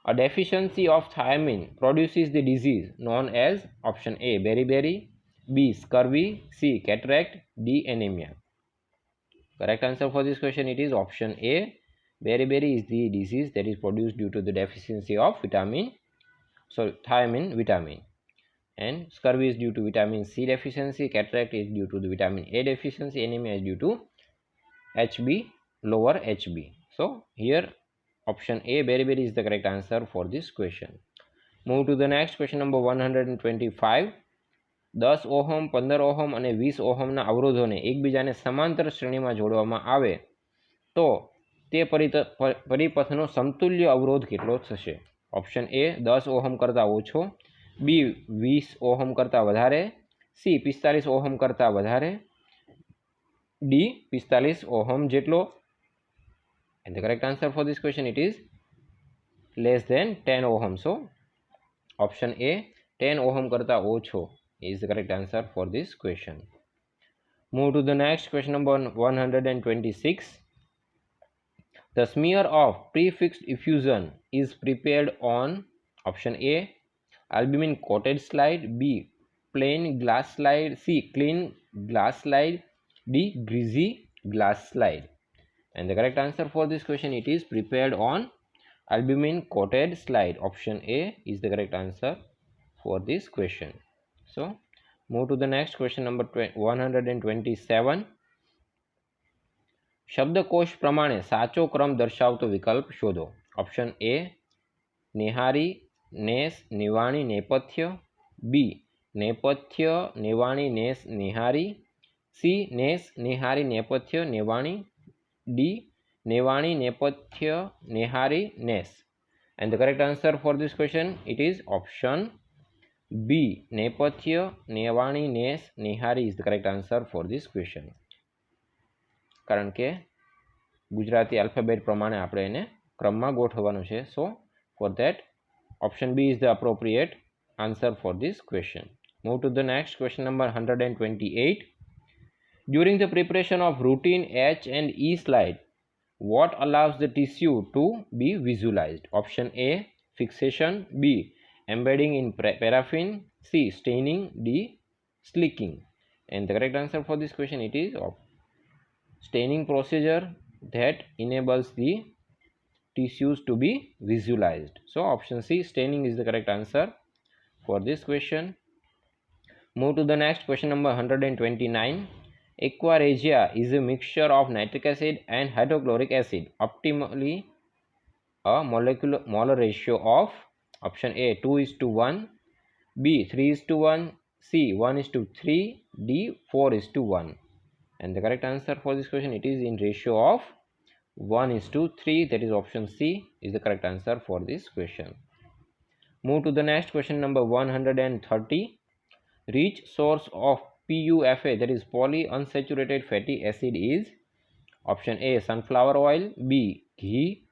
A deficiency of thiamine produces the disease known as option A, beriberi, B, scurvy, C, cataract, D, anemia. Correct answer for this question, it is option A. Beriberi is the disease that is produced due to the deficiency of thiamine vitamin. And scurvy is due to vitamin C deficiency, cataract is due to the vitamin A deficiency, anemia is due to HB, lower HB. So here option A, beriberi is the correct answer for this question. Move to the next question number 125. 10 ohm 15 ohm અને 20 ઓહમના અવરોધોને એકબીજાને સમાંતર શ્રેણીમાં જોડવામાં આવે તો તે પરિપથનો સમતુલ્ય અવરોધ કેટલો થશે? ઓપ્શન એ 10 ઓહમ કરતાં ઓછો, બી 20 ઓહમ કરતાં વધારે, સી 45 ઓહમ કરતાં વધારે, ડી 45 ઓહમ જેટલો. And the correct answer for this question, it is less than 10 ohm. So option A, 10 ohm karta ocho is the correct answer for this question. Move to the next question number 126. The smear of prefixed effusion is prepared on option A, albumin coated slide, B, plain glass slide, C, clean glass slide, D, greasy glass slide. And the correct answer for this question, it is prepared on albumin coated slide. Option A is the correct answer for this question. So move to the next question number 127. શબ્દકોશ પ્રમાણે સાચો ક્રમ દર્શાવતો વિકલ્પ શોધો. Option A, નેહારી, નેસ, નિવાણી, નેપથ્ય. બી, નેપથ્ય, નિવાણી, નેસ, નિહારી. સી, નેસ, નિહારી, નેપથ્ય, નિવાણી. D, Nevani, Nepathya, Nehari, Nes. And the correct answer for this question, it is option B, Nepathya, Nevani, Nes, Nehari is the correct answer for this question. કારણ કે ગુજરાતી આલ્ફાબેટ પ્રમાણે આપણે એને ક્રમમાં ગોઠવવાનું છે. So for that option B is the appropriate answer for this question. Move to the next question number 128. During the preparation of routine H and E slide, what allows the tissue to be visualized? Option A, fixation. B, embedding in paraffin. C, staining. D, slicking. And the correct answer for this question, it is staining procedure that enables the tissues to be visualized. So option C, staining is the correct answer for this question. Move to the next question number 129. Aqua regia is a mixture of nitric acid and hydrochloric acid. Optimally, a molar ratio of option A, 2:1, B, 3:1, C, 1:3, D, 4:1. And the correct answer for this question, it is in ratio of 1:3. That is option C is the correct answer for this question. Move to the next question number 130. Rich source of PUFA, that is polyunsaturated fatty acid, is option A, sunflower oil. B, ghee.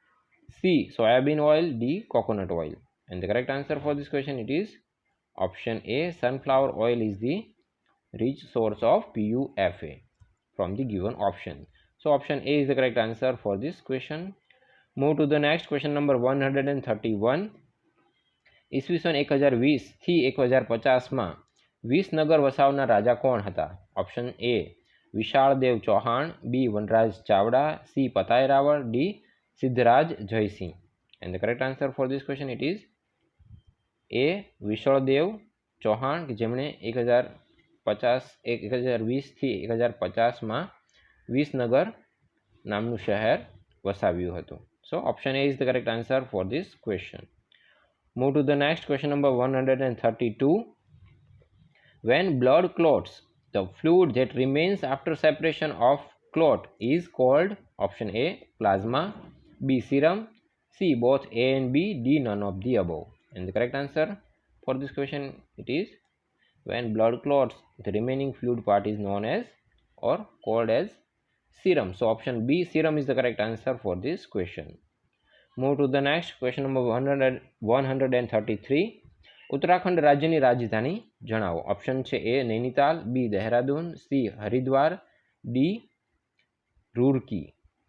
C, soybean oil. D, coconut oil. And the correct answer for this question, it is option A, sunflower oil is the rich source of PUFA from the given option. So option A is the correct answer for this question. Move to the next question number 131. ઈસવીસન 1020 થી 1050 માં વિસનગર વસાવનાર રાજા કોણ હતા? Option A Vishaldev Chauhan, B Vanraj Chavda, C Patai Rawal, D Siddhraj Jaysinh. And the correct answer for this question it is A Vishaldev Chauhan, કે જેમણે 1020 થી 1050 વિસનગર નામનું શહેર વસાવ્યું હતું. So option A is the correct answer for this question. Move to the next question, number 132. When blood clots, the fluid that remains after separation of clot is called option A plasma, B serum, C both A and B, D none of the above. And the correct answer for this question it is when blood clots, the remaining fluid part is known as or called as serum. So option B serum is the correct answer for this question. Move to the next question, number 133. Uttarakhand राज्यની રાજધાની જણાવો. Option છે A Nainital, B Dehradun, C Haridwar, D Roorkee.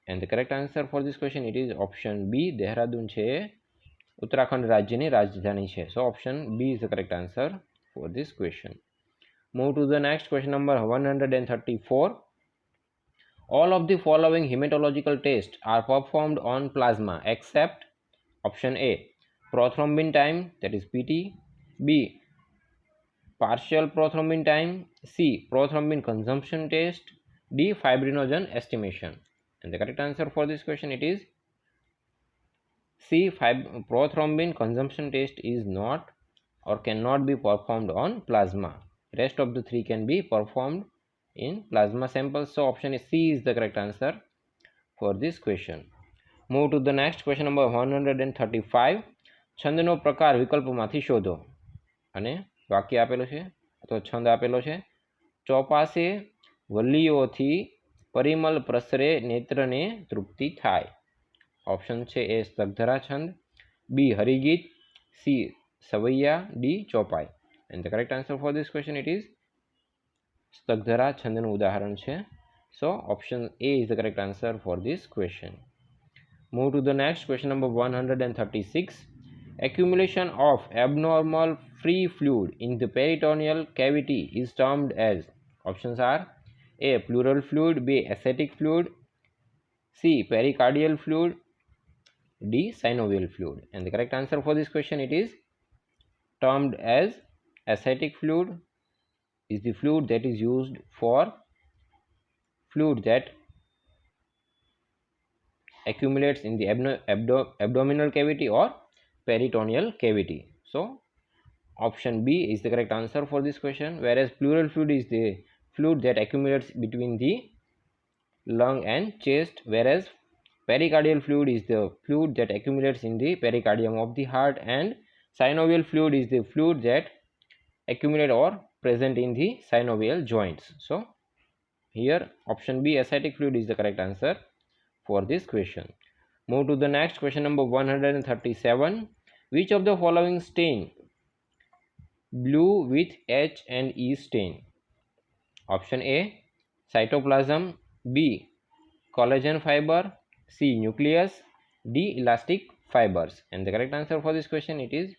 And the correct answer for this question it is option B Dehradun છે ઉત્તરાખંડ રાજ્યની રાજધાની છે. So option B is the correct answer for this question. Move to the next question number 134. All of the following hematological tests are performed on plasma except option A prothrombin time, that is PT, B partial prothrombin time, C prothrombin consumption test, D fibrinogen estimation. And the correct answer for this question it is C prothrombin consumption test is not or cannot be performed on plasma. Rest of the three can be performed in plasma samples. So option C is the correct answer for this question. Move to the next question, number 135. છંદનો પ્રકાર વિકલ્પમાંથી શોધો. અને વાક્ય આપેલો છે અથવા છંદ આપેલો છે. ચોપાસે વલ્લીઓથી પરિમલ પ્રસરે નેત્રને તૃપ્તિ થાય. ઓપ્શન છે એ સ્તગધરા છંદ, B Harigeet, C Savaiya, D Chopai. And the correct answer for this question it is Sragdhara છંદનું ઉદાહરણ છે. So option A is the correct answer for this question. Move to the next question, number 136. Accumulation of abnormal free fluid in the peritoneal cavity is termed as. Options are A pleural fluid, B ascitic fluid, C pericardial fluid, D synovial fluid. And the correct answer for this question it is termed as ascitic fluid is the fluid that is used for fluid that accumulates in the abdominal cavity or peritoneal cavity. So option B is the correct answer for this question, whereas pleural fluid is the fluid that accumulates between the lung and chest, whereas pericardial fluid is the fluid that accumulates in the pericardium of the heart, and synovial fluid is the fluid that accumulate or present in the synovial joints. So here option B ascitic fluid is the correct answer for this question. Move to the next question, number 137. Which of the following stain blue with H and E stain? Option A cytoplasm, B collagen fiber, C nucleus, D elastic fibers. And the correct answer for this question it is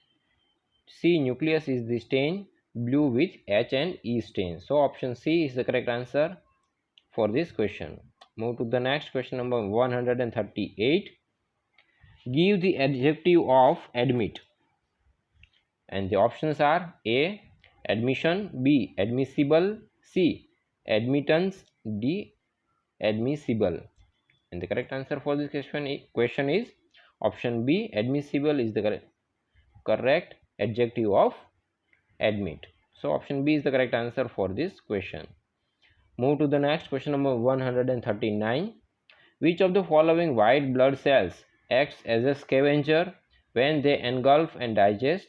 C nucleus is the stain blue with H and E stain. So option C is the correct answer for this question. Move to the next question, number 138. Give the adjective of admit. And the options are A admission, B admissible, C admittance, D admissible. And the correct answer for this question is option B admissible is the correct adjective of admit. So option B is the correct answer for this question. Move to the next question, number 139. Which of the following white blood cells acts as a scavenger when they engulf and digest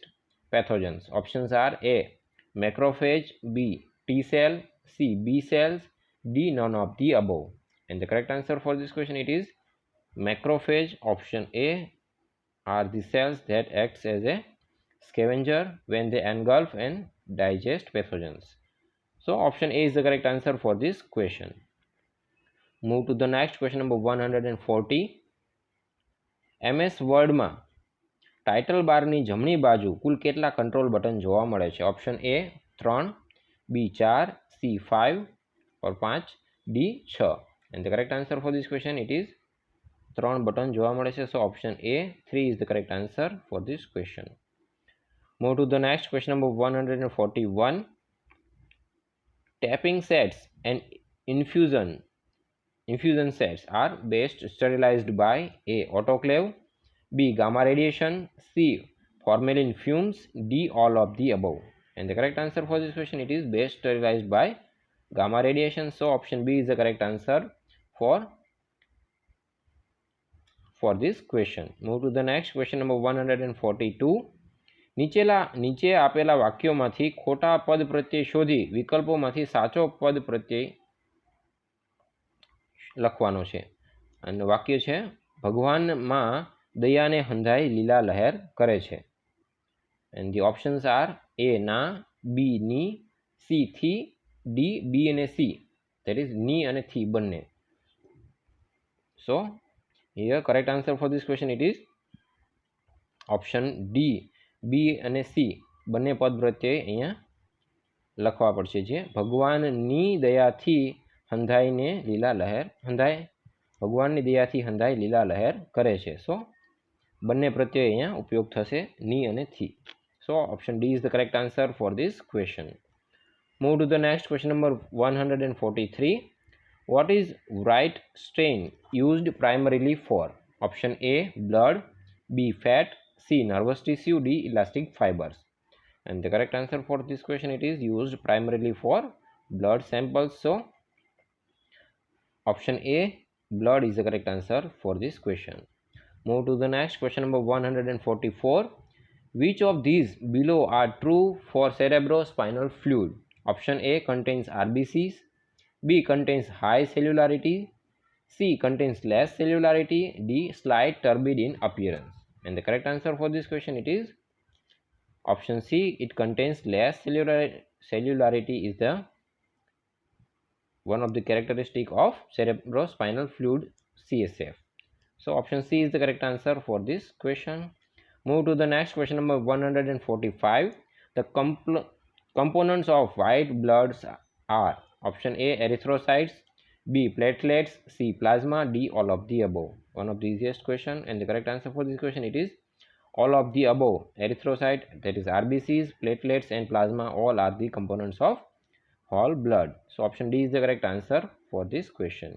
pathogens? Options are A macrophage, B T cell, C B cells, D none of the above. And the correct answer for this question it is macrophage. Option A are the cells that acts as a scavenger when they engulf and digest pathogens. So option A is the correct answer for this question. Move to the next question, number 140. MS Word માં title बारनी जमणी बाजू कुल केटला control button जोवा मळे छे? Option A 3, B 4, सी 5 और 5, D 6. And the correct answer for this question it is 3 button जोवा मळे छे. So option A 3 is the correct answer for this question. Move to the next question number 141. Tapping sets and infusion sets are best sterilized by A. Autoclave, B. Gamma radiation, C. Formalin fumes, D. All of the above. And the correct answer for this question it is best sterilized by gamma radiation. So option B is the correct answer for this question. Move to the next question number 142. નીચે આપેલા વાક્યોમાંથી ખોટા પદ પ્રત્યય શોધી વિકલ્પોમાંથી સાચો પદ પ્રત્યય લખવાનો છે. અને વાક્ય છે ભગવાનમાં દયાને હંધાઈ લીલા લહેર કરે છે. એન્ડ ધી ઓપ્શન્સ આર એ ના, બી ની, સી થી, ડી બી અને સી, ધેટ ઇઝ ની અને થી બંને. So here correct answer for this question it is option D, B અને सी બંને પદ પ્રત્યય અહીંયા લખવા પડશે. જે ભગવાનની દયાથી હંધાઈને લીલા લહેર ભગવાનની દયાથી હંધાઈ લીલા લહેર કરે છે. સો બંને પ્રત્યય અહીંયા ઉપયોગ થશે ની અને થી. So option D is the correct answer for this question. Move to the next question number 143. What is white stain used primarily for? Option A blood, B fat, C. Nervous tissue, D. Elastic fibers. And the correct answer for this question it is used primarily for blood samples. So option A blood is the correct answer for this question. Move to the next question number 144. Which of these below are true for cerebrospinal fluid? Option A contains RBCs, B contains high cellularity, C contains less cellularity, D slight turbid in appearance. And the correct answer for this question it is option C. It contains less cellularity is the one of the characteristic of cerebrospinal fluid CSF. So option C is the correct answer for this question. Move to the next question number 145. The components of white bloods are option A erythrocytes, B platelets, C plasma, D all of the above. One of the easiest question, and the correct answer for this question it is all of the above. Erythrocyte, that is RBCs, platelets and plasma, all are the components of whole blood. So option D is the correct answer for this question.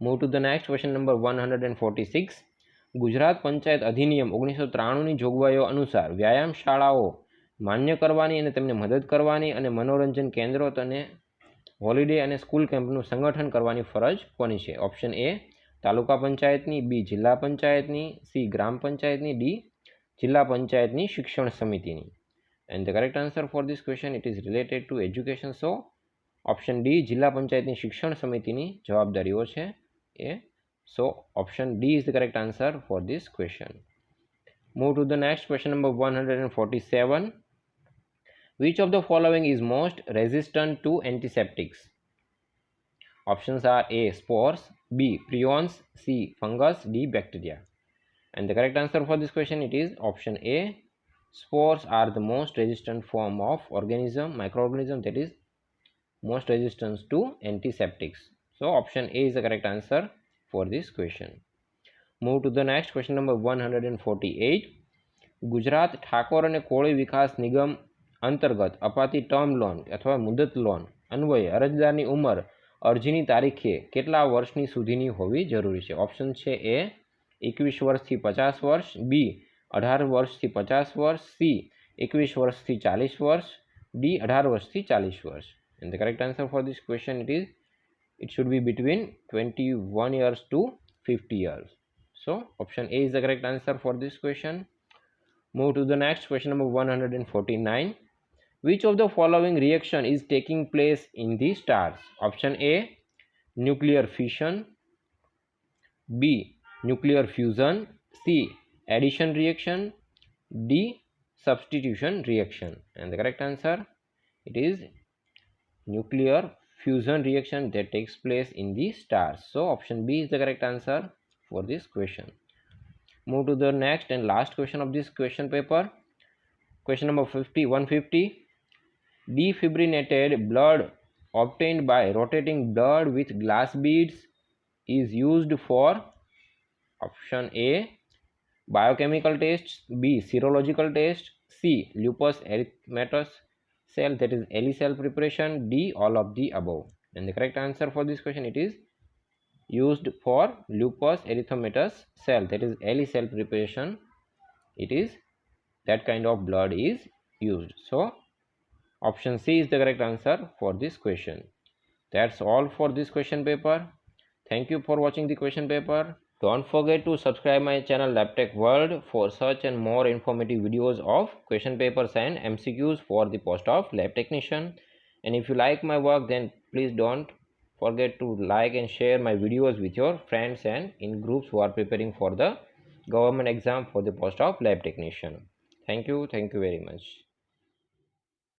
Move to the next question number 146. Gujarat panchayat અધિનિયમ 1993ની જોગવાઈઓ અનુસાર વ્યાયામ શાળાઓ માન્ય કરવાની અને તેમને મદદ કરવાની અને મનોરંજન કેન્દ્રો અને હોલિડે અને સ્કૂલ કેમ્પનું સંગઠન કરવાની ફરજ કોની છે? ઓપ્શન એ તાલુકા પંચાયતની, બી જિલ્લા પંચાયતની, સી ગ્રામ પંચાયતની, ડી જિલ્લા પંચાયતની શિક્ષણ સમિતિની. And the correct answer for this question it is related to education. So option D જિલ્લા પંચાયતની શિક્ષણ સમિતિની જવાબદારીઓ છે એ. So option D is the correct answer for this question. Move to the next question number 147. Which of the following is most resistant to antiseptics? Options are A spores, B prions, C fungus, D bacteria. And the correct answer for this question it is option A. Spores are the most resistant form of microorganism that is most resistant to antiseptics. So option A is the correct answer for this question. Move to the next question number 148. Gujarat Thakor અને કોળી વિકાસ નિગમ અંતર્ગત અપાતી term loan અથવા મુદત loan અન્વયે અરજદારની ઉંમર અરજીની તારીખે કેટલા વર્ષની સુધીની હોવી જરૂરી છે? ઓપ્શન છે એ 21 વર્ષથી 50 વર્ષ, બી 18 વર્ષથી 50 વર્ષ, સી 21 વર્ષથી 40 વર્ષ, ડી 18 વર્ષથી 40 વર્ષ. And the correct answer for this question it should be between 21 years to 50 years. So option A is the correct answer for this question. Move to the next question number 149. Which of the following reaction is taking place in the stars? Option A nuclear fission, B nuclear fusion, C addition reaction, D substitution reaction. And the correct answer it is nuclear fusion reaction that takes place in the stars. So option B is the correct answer for this question. Move to the next and last question of this question paper. Question number 150. Defibrinated blood obtained by rotating blood with glass beads is used for option A, biochemical tests, B, serological test, C, lupus erythematosus cell, that is LE cell preparation, D, all of the above. And the correct answer for this question, it is used for lupus erythematosus cell, that is LE cell preparation. It is that kind of blood is used. So option C is the correct answer for this question. That's all for this question paper. Thank you for watching the question paper. Don't forget to subscribe my channel LabTech World for such and more informative videos of question papers and MCQs for the post of lab technician. And if you like my work, then please don't forget to like and share my videos with your friends and in groups who are preparing for the government exam for the post of lab technician. Thank you very much.